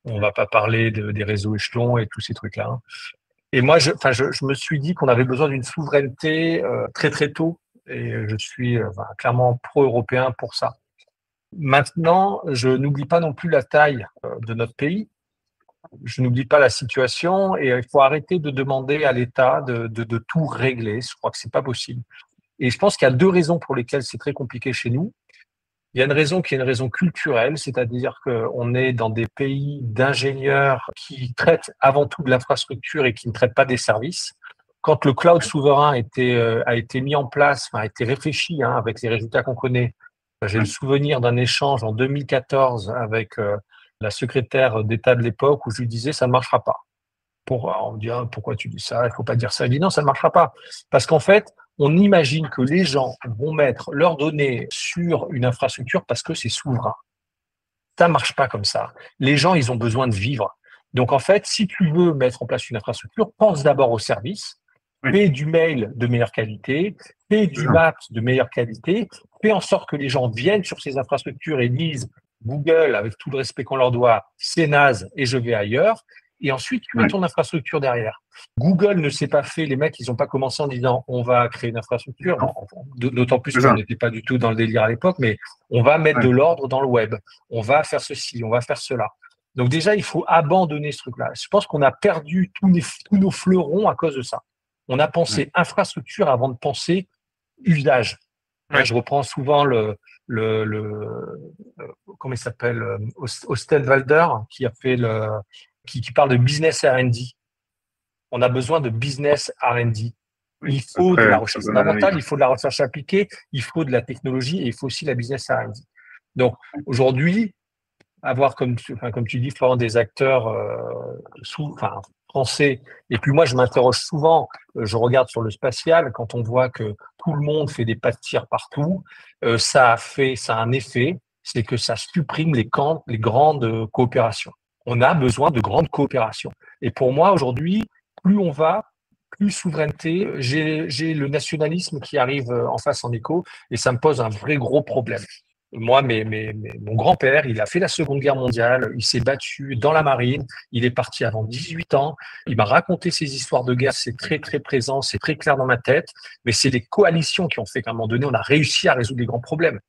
[SPEAKER 3] On ne va pas parler des réseaux échelons et tous ces trucs-là, hein. Et moi, je me suis dit qu'on avait besoin d'une souveraineté très, très tôt. Et je suis clairement pro-européen pour ça. Maintenant, je n'oublie pas non plus la taille de notre pays. Je n'oublie pas la situation et il faut arrêter de demander à l'État de tout régler. Je crois que c'est pas possible. Et je pense qu'il y a deux raisons pour lesquelles c'est très compliqué chez nous. Il y a une raison qui est une raison culturelle, c'est-à-dire qu'on est dans des pays d'ingénieurs qui traitent avant tout de l'infrastructure et qui ne traitent pas des services. Quand le cloud souverain a été mis en place, a été réfléchi avec les résultats qu'on connaît, j'ai le souvenir d'un échange en 2014 avec la secrétaire d'État de l'époque où je lui disais ça ne marchera pas. On me dit pourquoi tu dis ça, il faut pas dire ça. Elle dit non, ça ne marchera pas. Parce qu'en fait, on imagine que les gens vont mettre leurs données sur une infrastructure parce que c'est souverain. Ça ne marche pas comme ça. Les gens, ils ont besoin de vivre. Donc en fait, si tu veux mettre en place une infrastructure, pense d'abord au service, fais du mail de meilleure qualité, fais du Maps de meilleure qualité, fais en sorte que les gens viennent sur ces infrastructures et disent Google, avec tout le respect qu'on leur doit, c'est naze et je vais ailleurs. Et ensuite, tu mets ton infrastructure derrière. Google ne s'est pas fait, les mecs, ils n'ont pas commencé en disant on va créer une infrastructure, d'autant plus qu'on n'était pas du tout dans le délire à l'époque, mais on va mettre de l'ordre dans le web, on va faire ceci, on va faire cela. Donc déjà, il faut abandonner ce truc-là. Je pense qu'on a perdu tous nos fleurons à cause de ça. On a pensé infrastructure avant de penser usage. Là, je reprends souvent comment il s'appelle, Ostenwalder, qui a fait qui parle de business R&D. On a besoin de business R&D. Il faut de la recherche fondamentale, il faut de la recherche appliquée, il faut de la technologie et il faut aussi la business R&D. Donc aujourd'hui, avoir comme tu dis, Florent, des acteurs français. Et puis moi, je m'interroge souvent. Je regarde sur le spatial quand on voit que tout le monde fait des pas de tir partout. Ça a un effet, c'est que ça supprime les grandes coopérations. On a besoin de grandes coopérations. Et pour moi, aujourd'hui, plus on va, plus souveraineté. J'ai le nationalisme qui arrive en face en écho et ça me pose un vrai gros problème. Moi, mon grand-père, il a fait la Seconde Guerre mondiale, il s'est battu dans la marine, il est parti avant 18 ans, il m'a raconté ses histoires de guerre, c'est très, très présent, c'est très clair dans ma tête, mais c'est les coalitions qui ont fait qu'à un moment donné, on a réussi à résoudre les grands problèmes.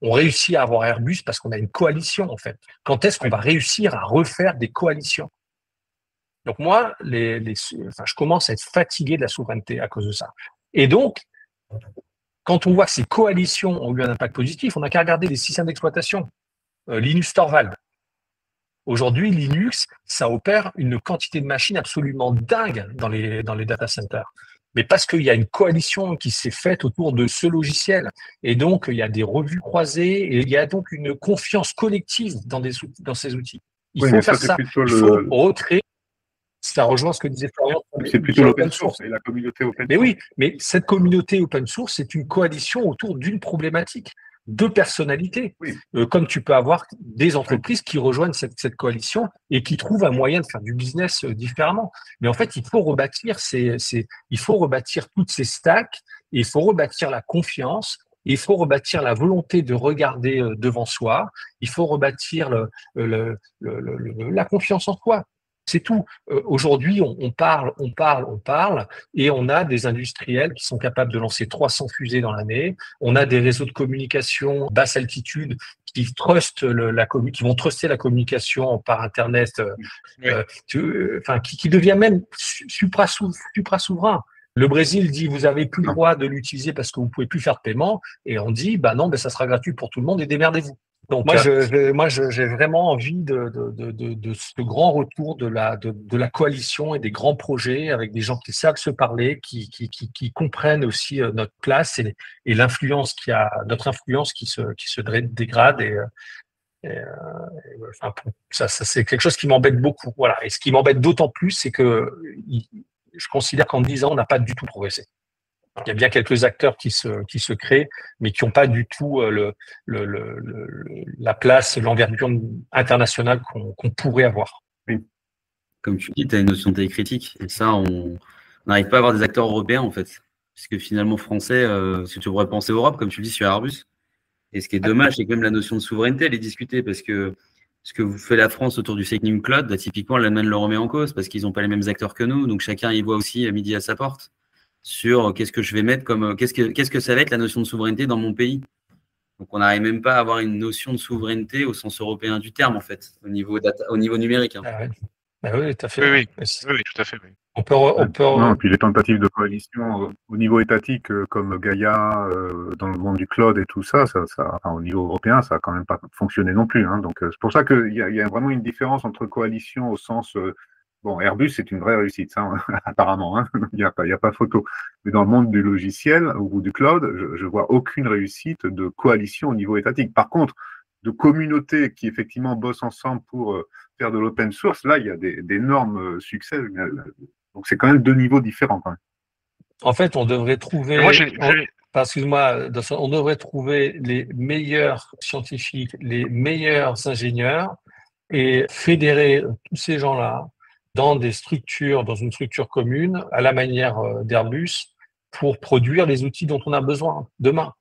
[SPEAKER 3] On réussit à avoir Airbus parce qu'on a une coalition, en fait. Quand est-ce qu'on va réussir à refaire des coalitions? Donc moi, je commence à être fatigué de la souveraineté à cause de ça. Et donc, quand on voit que ces coalitions ont eu un impact positif, on n'a qu'à regarder les systèmes d'exploitation. Linux Torvald. Aujourd'hui, Linux, ça opère une quantité de machines absolument dingue dans les data centers. Mais parce qu'il y a une coalition qui s'est faite autour de ce logiciel. Et donc, il y a des revues croisées et il y a donc une confiance collective dans ces outils. Il faut faire ça. Il faut recréer. Ça rejoint ce que disait Florian.
[SPEAKER 2] C'est plutôt l'open source et la communauté open source.
[SPEAKER 3] Mais oui, mais cette communauté open source, c'est une coalition autour d'une problématique, de personnalités. Oui. Comme tu peux avoir des entreprises qui rejoignent cette coalition et qui trouvent un moyen de faire du business différemment. Mais en fait, il faut rebâtir toutes ces stacks, et il faut rebâtir la confiance. Il faut rebâtir la volonté de regarder devant soi. Il faut rebâtir la confiance en soi. C'est tout. Aujourd'hui, on parle, et on a des industriels qui sont capables de lancer 300 fusées dans l'année. On a des réseaux de communication basse altitude qui qui vont truster la communication par Internet, qui devient même supra-souverain. Le Brésil dit vous avez plus le droit de l'utiliser parce que vous pouvez plus faire de paiement, et on dit non, ça sera gratuit pour tout le monde et démerdez-vous. Donc j'ai vraiment envie de ce grand retour de la coalition et des grands projets avec des gens qui savent se parler, qui comprennent aussi notre place et notre influence qui se dégrade enfin, ça c'est quelque chose qui m'embête beaucoup. Voilà. Et ce qui m'embête d'autant plus, c'est que je considère qu'en 10 ans, on n'a pas du tout progressé. Il y a bien quelques acteurs qui se créent, mais qui n'ont pas du tout la place, l'envergure internationale qu'on pourrait avoir.
[SPEAKER 2] Oui.
[SPEAKER 4] Comme tu dis, tu as une notion de taille critique. Et ça, on n'arrive pas à avoir des acteurs européens, en fait. Puisque finalement, français, si tu pourrais penser Europe, comme tu le dis sur Airbus. Et ce qui est dommage, c'est que même la notion de souveraineté, elle est discutée. Parce que ce que fait la France autour du fake news cloud, typiquement, l'Allemagne le remet en cause parce qu'ils n'ont pas les mêmes acteurs que nous. Donc, chacun y voit aussi à midi à sa porte sur qu'est-ce que je vais mettre comme qu'est-ce que ça va être la notion de souveraineté dans mon pays. Donc on n'arrive même pas à avoir une notion de souveraineté au sens européen du terme en fait, au niveau numérique.
[SPEAKER 3] Ah ouais. Ah oui, tout à fait.
[SPEAKER 5] Oui, tout à fait. Oui.
[SPEAKER 2] On peut... Non, et puis les tentatives de coalition au niveau étatique comme Gaïa dans le monde du cloud et tout ça, enfin, au niveau européen, ça n'a quand même pas fonctionné non plus. Hein. Donc c'est pour ça qu'il y a vraiment une différence entre coalition au sens bon, Airbus, c'est une vraie réussite, ça, apparemment, hein. Il n'y a pas photo. Mais dans le monde du logiciel ou du cloud, je vois aucune réussite de coalition au niveau étatique. Par contre, de communautés qui effectivement bossent ensemble pour faire de l'open source, là, il y a d'énormes succès. Donc, c'est quand même deux niveaux différents, quand même.
[SPEAKER 3] En fait, on devrait trouver... on devrait trouver les meilleurs scientifiques, les meilleurs ingénieurs et fédérer tous ces gens-là dans une structure commune, à la manière d'Airbus, pour produire les outils dont on a besoin demain.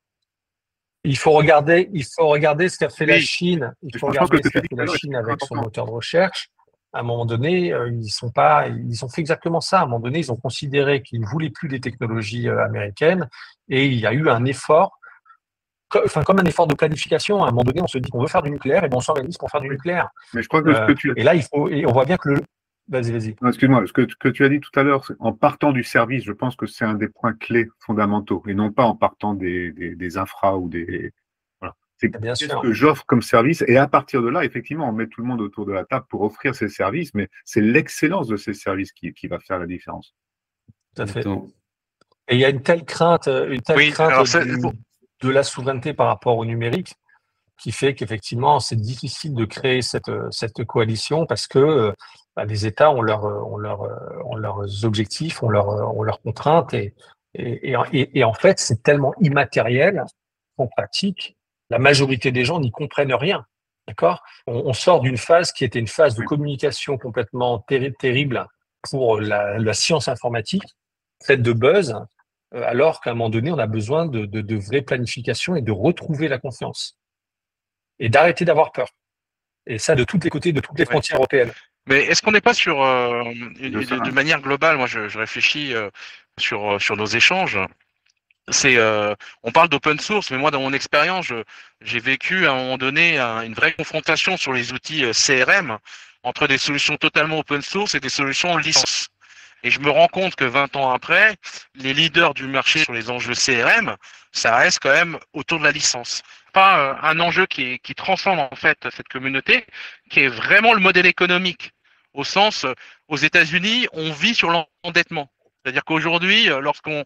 [SPEAKER 3] Il faut regarder ce qu'a fait la Chine. Il faut regarder ce qu'a fait la Chine avec son moteur de recherche. À un moment donné, ils ont fait exactement ça. À un moment donné, ils ont considéré qu'ils ne voulaient plus des technologies américaines et il y a eu un effort, comme un effort de planification. À un moment donné, on se dit qu'on veut faire du nucléaire et on s'organise pour faire du nucléaire.
[SPEAKER 2] Mais je crois que ce que tu...
[SPEAKER 3] Et là, on voit bien que Vas-y.
[SPEAKER 2] Excuse-moi, ce que tu as dit tout à l'heure, en partant du service, je pense que c'est un des points clés fondamentaux, et non pas en partant des infras ou des... Voilà. C'est qu'est-ce que j'offre comme service, et à partir de là, effectivement, on met tout le monde autour de la table pour offrir ces services, mais c'est l'excellence de ces services qui va faire la différence.
[SPEAKER 3] Tout à fait. Et il y a une telle crainte de la souveraineté par rapport au numérique, qui fait qu'effectivement, c'est difficile de créer cette coalition parce que les États ont leurs objectifs, ont leurs contraintes et en fait, c'est tellement immatériel qu'en pratique, la majorité des gens n'y comprennent rien. D'accord ? On sort d'une phase qui était une phase de communication complètement terrible pour la science informatique, faite de buzz, alors qu'à un moment donné, on a besoin de vraie planification et de retrouver la confiance. Et d'arrêter d'avoir peur. Et ça, de tous les côtés, de toutes les frontières européennes.
[SPEAKER 5] Mais est-ce qu'on n'est pas sur, de manière globale, moi je réfléchis sur nos échanges, on parle d'open source, mais moi dans mon expérience, j'ai vécu à un moment donné une vraie confrontation sur les outils CRM entre des solutions totalement open source et des solutions licence. Et je me rends compte que 20 ans après, les leaders du marché sur les enjeux CRM, ça reste quand même autour de la licence. Pas un enjeu qui transcende en fait cette communauté, qui est vraiment le modèle économique. Au sens, aux États-Unis, on vit sur l'endettement. C'est-à-dire qu'aujourd'hui, lorsqu'on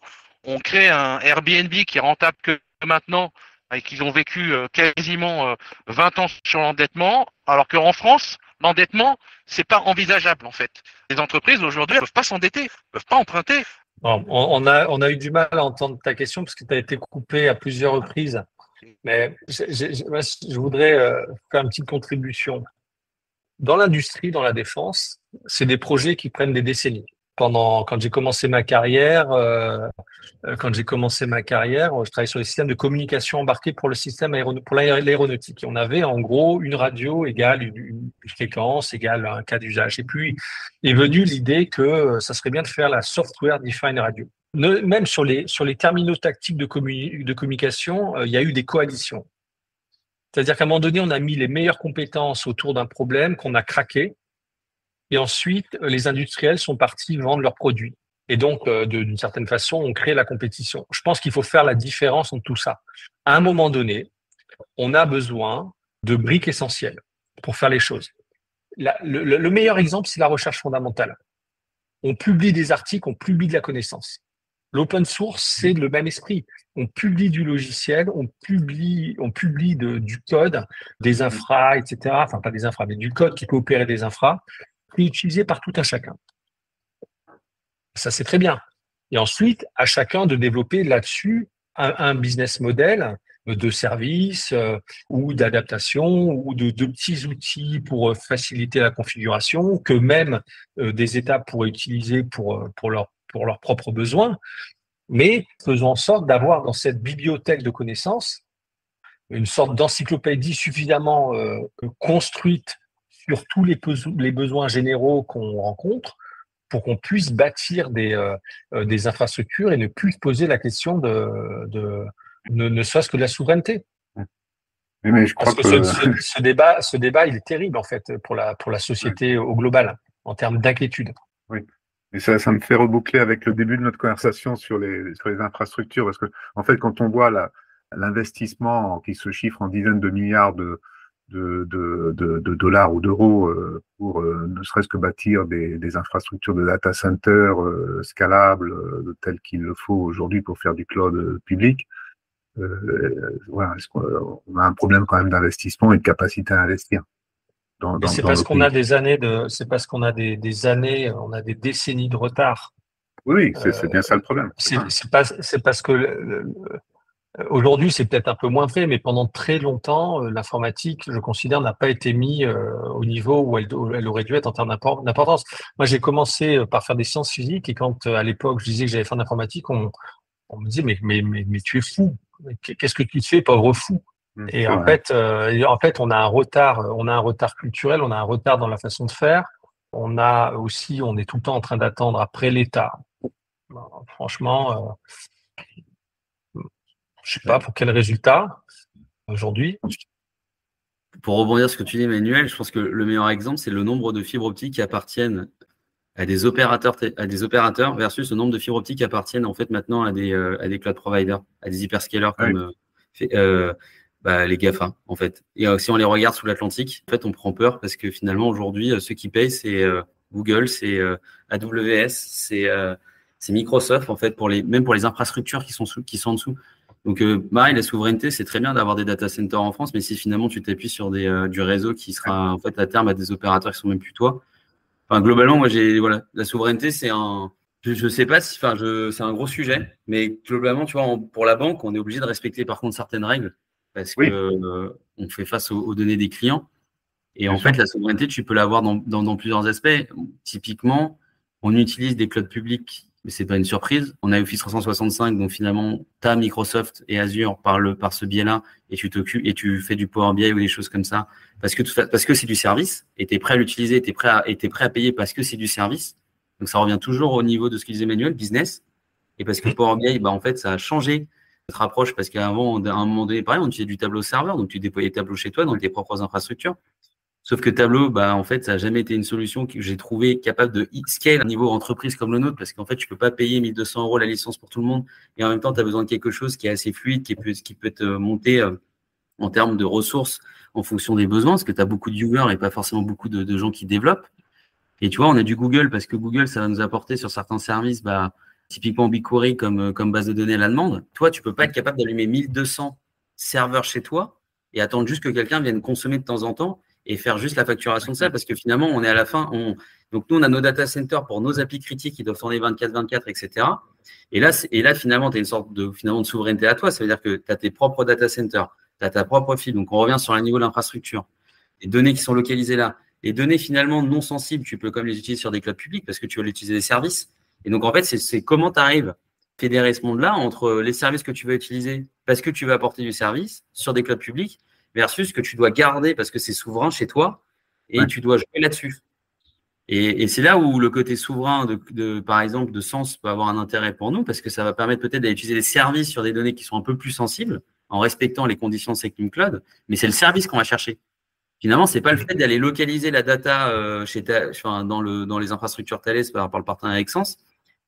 [SPEAKER 5] crée un Airbnb qui est rentable que maintenant, et qu'ils ont vécu quasiment 20 ans sur l'endettement, alors qu'en France, l'endettement, c'est pas envisageable en fait. Les entreprises aujourd'hui, elles peuvent pas s'endetter, peuvent pas emprunter.
[SPEAKER 3] Bon, on a eu du mal à entendre ta question parce que tu as été coupé à plusieurs reprises. Mais je voudrais faire une petite contribution. Dans l'industrie, dans la défense, c'est des projets qui prennent des décennies. Quand j'ai commencé ma carrière, je travaillais sur les systèmes de communication embarqués pour le système pour l'aéronautique. Et on avait en gros une radio égale une fréquence égale un cas d'usage. Et puis est venue l'idée que ça serait bien de faire la software defined radio. Même sur les terminaux tactiques de communication, il y a eu des coalitions. C'est-à-dire qu'à un moment donné, on a mis les meilleures compétences autour d'un problème qu'on a craqué. Et ensuite, les industriels sont partis vendre leurs produits. Et donc, d'une certaine façon, on crée la compétition. Je pense qu'il faut faire la différence entre tout ça. À un moment donné, on a besoin de briques essentielles pour faire les choses. Le meilleur exemple, c'est la recherche fondamentale. On publie des articles, on publie de la connaissance. L'open source, c'est le même esprit. On publie du logiciel, on publie du code, des infras, etc. Enfin, pas des infras, mais du code qui peut opérer des infras, qui est utilisé par tout un chacun. Ça, c'est très bien. Et ensuite, à chacun de développer là-dessus un business model de service ou d'adaptation ou de petits outils pour faciliter la configuration que même des étapes pourraient utiliser pour leurs propres besoins. Mais faisons en sorte d'avoir dans cette bibliothèque de connaissances une sorte d'encyclopédie suffisamment construite sur tous les besoins généraux qu'on rencontre pour qu'on puisse bâtir des infrastructures et ne plus poser la question ne serait-ce que de la souveraineté.
[SPEAKER 2] Mais je crois
[SPEAKER 3] Parce que ce débat, il est terrible en fait pour la société au global en termes d'inquiétude.
[SPEAKER 2] Oui. Et ça me fait reboucler avec le début de notre conversation sur les infrastructures, parce que en fait, quand on voit l'investissement qui se chiffre en dizaines de milliards de dollars ou d'euros pour ne serait-ce que bâtir des infrastructures de data center scalables telles qu'il le faut aujourd'hui pour faire du cloud public, voilà, on a un problème quand même d'investissement et de capacité à investir.
[SPEAKER 3] C'est parce qu'on a des années on a des décennies de retard.
[SPEAKER 2] Oui, c'est bien ça le problème.
[SPEAKER 3] C'est parce que aujourd'hui, c'est peut-être un peu moins fait, mais pendant très longtemps, l'informatique, je considère, n'a pas été mis au niveau où elle aurait dû être en termes d'importance. Moi, j'ai commencé par faire des sciences physiques et quand, à l'époque, je disais que j'allais faire de l'informatique, on me disait, mais tu es fou. Qu'est-ce que tu te fais, pauvre fou? Et en fait, on a un retard culturel, on a un retard dans la façon de faire. On est tout le temps en train d'attendre après l'État. Franchement, je sais pas pour quel résultat aujourd'hui.
[SPEAKER 4] Pour rebondir sur ce que tu dis, Emmanuel, je pense que le meilleur exemple, c'est le nombre de fibres optiques qui appartiennent à des opérateurs versus le nombre de fibres optiques qui appartiennent en fait maintenant à des cloud providers, à des hyperscalers comme les GAFA en fait. Et si on les regarde sous l'Atlantique, en fait, on prend peur parce que finalement aujourd'hui, ceux qui payent, c'est Google, c'est AWS, c'est Microsoft en fait même pour les infrastructures qui sont en dessous. Donc, la souveraineté, c'est très bien d'avoir des data centers en France, mais si finalement tu t'appuies sur du réseau qui sera en fait à terme à des opérateurs qui sont même plus toi. Enfin, globalement, moi, la souveraineté, c'est je sais pas si, c'est un gros sujet, mais globalement, tu vois, pour la banque, on est obligé de respecter par contre certaines règles parce que on fait face aux données des clients. Et en fait, la souveraineté, tu peux l'avoir dans plusieurs aspects. Typiquement, on utilise des clouds publics, mais c'est pas une surprise. On a Office 365, donc finalement, tu as Microsoft et Azure par ce biais-là, et tu fais du Power BI ou des choses comme ça, parce que c'est du service, et tu es prêt à l'utiliser, tu es prêt à payer parce que c'est du service. Donc ça revient toujours au niveau de ce qu'il disait Emmanuel, business. Et parce que Power BI, en fait, ça a changé notre approche, parce qu'avant, à un moment donné, pareil, on utilisait du tableau serveur, donc tu déployais Tableau chez toi dans tes propres infrastructures. Sauf que Tableau, en fait, ça n'a jamais été une solution que j'ai trouvé capable de scale à un niveau entreprise comme le nôtre, parce qu'en fait, tu peux pas payer 1 200 € la licence pour tout le monde, et en même temps, tu as besoin de quelque chose qui est assez fluide, qui peut être monté en termes de ressources en fonction des besoins, parce que tu as beaucoup de users et pas forcément beaucoup de gens qui développent. Et tu vois, on a du Google, parce que Google, ça va nous apporter sur certains services, typiquement BigQuery comme base de données à la demande. Toi, tu peux pas être capable d'allumer 1200 serveurs chez toi et attendre juste que quelqu'un vienne consommer de temps en temps et faire juste la facturation de ça, parce que finalement, on est à la fin. Donc, nous, on a nos data centers pour nos applis critiques qui doivent tourner 24/24, etc. Et là, finalement, tu as une sorte de souveraineté à toi. Ça veut dire que tu as tes propres data centers, tu as ta propre fibre. Donc, on revient sur le niveau de l'infrastructure. Les données qui sont localisées là. Les données, finalement, non sensibles, tu peux comme les utiliser sur des clouds publics parce que tu vas utiliser des services. Et donc, en fait, c'est comment tu arrives à fédérer ce monde-là entre les services que tu vas utiliser parce que tu vas apporter du service sur des clouds publics versus ce que tu dois garder parce que c'est souverain chez toi et tu dois jouer là-dessus. Et c'est là où le côté souverain, par exemple, de Sens peut avoir un intérêt pour nous parce que ça va permettre peut-être d'utiliser des services sur des données qui sont un peu plus sensibles en respectant les conditions de Secnum Cloud, mais c'est le service qu'on va chercher. Finalement, c'est pas le fait d'aller localiser la data dans les infrastructures Thales par le partenariat avec Sens,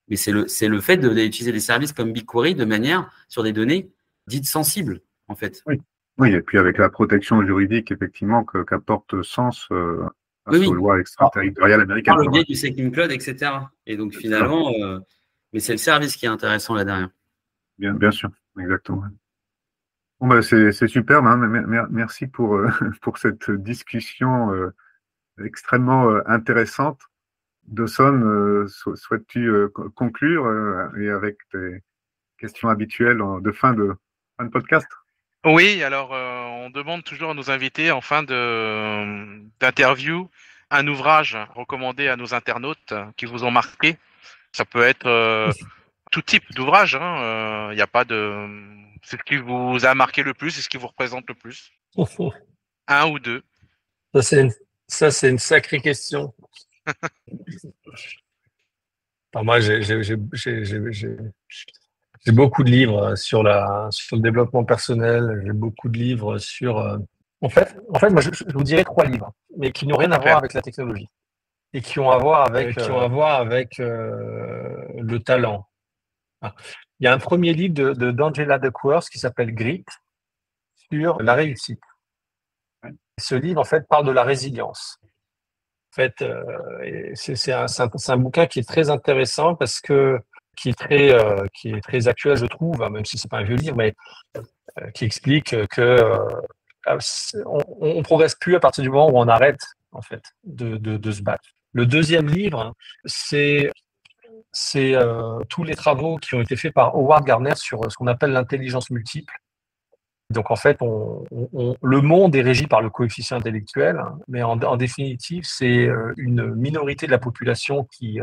[SPEAKER 4] mais c'est le fait d'utiliser des services comme BigQuery de manière sur des données dites sensibles, en fait.
[SPEAKER 2] Oui. Oui, et puis avec la protection juridique, effectivement, qu'apporte Sens face
[SPEAKER 4] Oui,
[SPEAKER 2] aux
[SPEAKER 4] oui.
[SPEAKER 2] lois extraterritoriales américaines.
[SPEAKER 4] Par le biais du Second Cloud, etc. Et donc finalement, mais c'est le service qui est intéressant là derrière.
[SPEAKER 2] Bien sûr, exactement. Bon, bah, c'est super, hein. Merci pour, pour cette discussion extrêmement intéressante. Dawson, souhaites-tu conclure et avec tes questions habituelles de fin de podcast?
[SPEAKER 5] Oui, alors on demande toujours à nos invités en fin d'interview un ouvrage recommandé à nos internautes qui vous ont marqué. Ça peut être tout type d'ouvrage. Il n'y a pas de. C'est ce qui vous a marqué le plus, c'est ce qui vous représente le plus. Un ou deux.
[SPEAKER 3] Ça, c'est une sacrée question. Alors moi, j'ai beaucoup de livres sur le développement personnel. J'ai beaucoup de livres sur. En fait, moi, je vous dirais 3 livres, mais qui n'ont rien à voir avec la technologie et qui ont à voir avec le talent. Il y a un premier livre d'Angela Duckworth qui s'appelle Grit sur la réussite. Ce livre, en fait, parle de la résilience. En fait, c'est un bouquin qui est très intéressant parce que qui est très actuel, je trouve, même si c'est pas un vieux livre, mais qui explique que on progresse plus à partir du moment où on arrête en fait de se battre. Le deuxième livre, c'est tous les travaux qui ont été faits par Howard Gardner sur ce qu'on appelle l'intelligence multiple. Donc en fait, le monde est régi par le coefficient intellectuel, mais en définitive, c'est une minorité de la population qui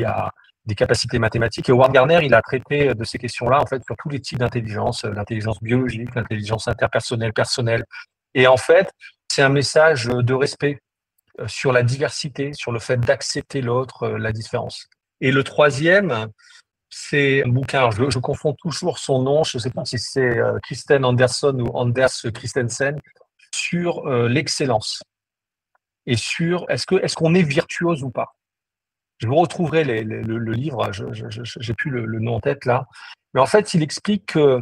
[SPEAKER 3] a des capacités mathématiques. Et Howard Gardner, il a traité de ces questions-là en fait sur tous les types d'intelligence, l'intelligence biologique, l'intelligence interpersonnelle, personnelle. Et en fait, c'est un message de respect sur la diversité, sur le fait d'accepter l'autre, la différence. Et le troisième, c'est un bouquin, je confonds toujours son nom, je ne sais pas si c'est Kristen Anderson ou Anders Christensen, sur l'excellence et sur est-ce qu'on est virtuose ou pas. Je vous retrouverai le livre, j'ai plus le nom en tête là, mais en fait il explique que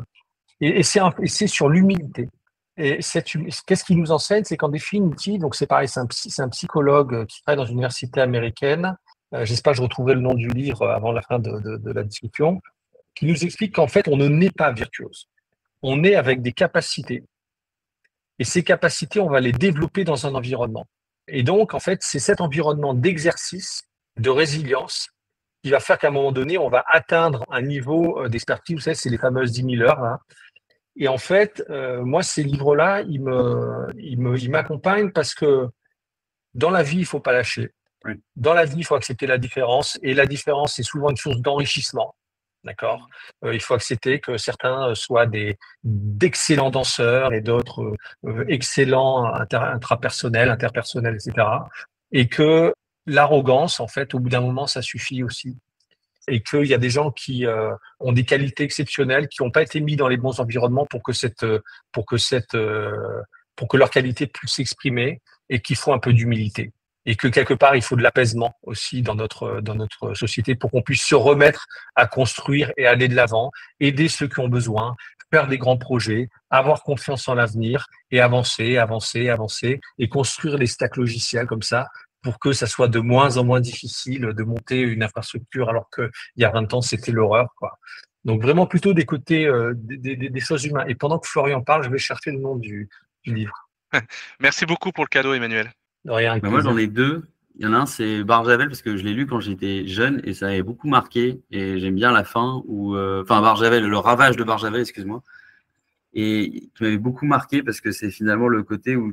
[SPEAKER 3] et c'est sur l'humilité. Et qu'est-ce qu'il nous enseigne, c'est qu'en définitive, donc c'est pareil, c'est un psychologue qui travaille dans une université américaine. J'espère que je retrouverai le nom du livre avant la fin de la discussion, qui nous explique qu'en fait, on ne naît pas virtuose. On est avec des capacités. Et ces capacités, on va les développer dans un environnement. Et donc, en fait, c'est cet environnement d'exercice, de résilience, qui va faire qu'à un moment donné, on va atteindre un niveau d'expertise. Vous savez, c'est les fameuses 10 000 heures. Hein. Et en fait, moi, ces livres-là, ils m'accompagnent parce que dans la vie, il ne faut pas lâcher.
[SPEAKER 2] Oui.
[SPEAKER 3] Dans la vie, il faut accepter la différence. Et la différence, c'est souvent une source d'enrichissement. D'accord. Il faut accepter que certains soient d'excellents danseurs et d'autres excellents interpersonnels, etc. Et que l'arrogance, en fait, au bout d'un moment, ça suffit aussi. Et qu'il y a des gens qui ont des qualités exceptionnelles, qui n'ont pas été mis dans les bons environnements pour que leur qualité puisse s'exprimer, et qu'il faut un peu d'humilité. Et que quelque part, il faut de l'apaisement aussi dans notre société pour qu'on puisse se remettre à construire et aller de l'avant, aider ceux qui ont besoin, faire des grands projets, avoir confiance en l'avenir et avancer, et construire les stacks logiciels comme ça pour que ça soit de moins en moins difficile de monter une infrastructure alors qu'il y a 20 ans, c'était l'horreur, quoi. Donc vraiment plutôt des côtés des choses humaines. Et pendant que Florian parle, je vais chercher le nom du livre.
[SPEAKER 5] Merci beaucoup pour le cadeau, Emmanuel.
[SPEAKER 3] De rien,
[SPEAKER 4] moi, j'en ai 2. Il y en a un, c'est Barjavel, parce que je l'ai lu quand j'étais jeune et ça avait beaucoup marqué. Et j'aime bien la fin, Barjavel, le ravage de Barjavel, excuse-moi. Et qui m'avait beaucoup marqué parce que c'est finalement le côté où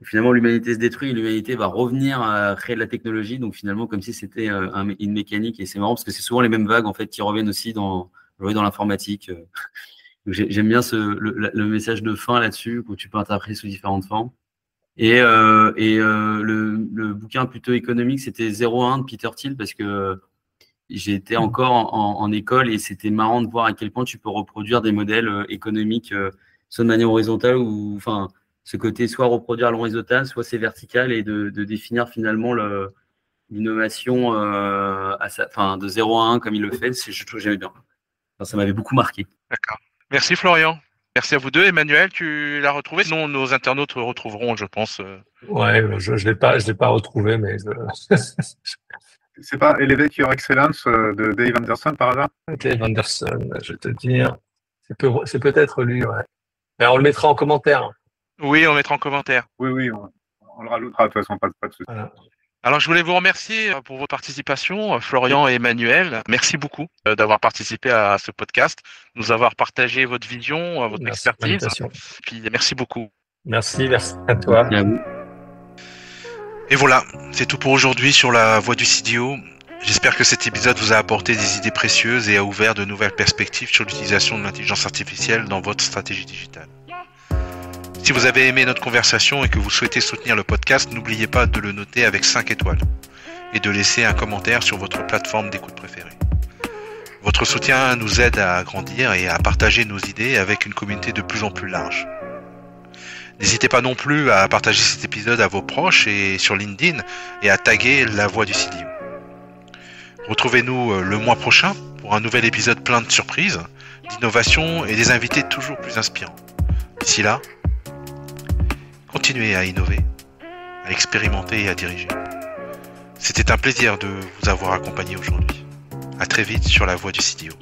[SPEAKER 4] finalement l'humanité se détruit, l'humanité va revenir à créer de la technologie. Donc finalement, comme si c'était une mécanique. Et c'est marrant parce que c'est souvent les mêmes vagues en fait qui reviennent aussi dans l'informatique. J'aime bien le message de fin là-dessus, où tu peux interpréter sous différentes formes. Et le bouquin plutôt économique, c'était 01 de Peter Thiel, parce que j'étais encore en école et c'était marrant de voir à quel point tu peux reproduire des modèles économiques soit de manière horizontale, ou enfin ce côté soit reproduire à l'horizontale, soit c'est vertical, et de définir finalement l'innovation de 0 à 1 comme il le fait. Je trouve que j'aimais bien. Enfin, ça m'avait beaucoup marqué.
[SPEAKER 5] D'accord. Merci Florian. Merci à vous deux. Emmanuel, tu l'as retrouvé? Sinon, nos internautes retrouveront, je pense.
[SPEAKER 3] Ouais, je l'ai pas retrouvé, mais
[SPEAKER 2] C'est pas Elevate Your Excellence de Dave Anderson par hasard?
[SPEAKER 3] Dave Anderson, je vais te dire. C'est peut-être lui, ouais. Mais on le mettra en commentaire.
[SPEAKER 5] Oui, on mettra en commentaire.
[SPEAKER 2] Oui, on le rajoutera de toute façon, pas de souci.
[SPEAKER 3] Voilà.
[SPEAKER 5] Alors, je voulais vous remercier pour votre participation, Florian et Emmanuel. Merci beaucoup d'avoir participé à ce podcast, nous avoir partagé votre vision, votre expertise. Puis, merci beaucoup.
[SPEAKER 3] Merci à toi.
[SPEAKER 4] Merci à vous.
[SPEAKER 1] Et voilà, c'est tout pour aujourd'hui sur la voie du CDO. J'espère que cet épisode vous a apporté des idées précieuses et a ouvert de nouvelles perspectives sur l'utilisation de l'intelligence artificielle dans votre stratégie digitale. Si vous avez aimé notre conversation et que vous souhaitez soutenir le podcast, n'oubliez pas de le noter avec 5 étoiles et de laisser un commentaire sur votre plateforme d'écoute préférée. Votre soutien nous aide à grandir et à partager nos idées avec une communauté de plus en plus large. N'hésitez pas non plus à partager cet épisode à vos proches et sur LinkedIn et à taguer la voix du CDO. Retrouvez-nous le mois prochain pour un nouvel épisode plein de surprises, d'innovations et des invités toujours plus inspirants. D'ici là, continuez à innover, à expérimenter et à diriger. C'était un plaisir de vous avoir accompagné aujourd'hui. À très vite sur la voie du CDO.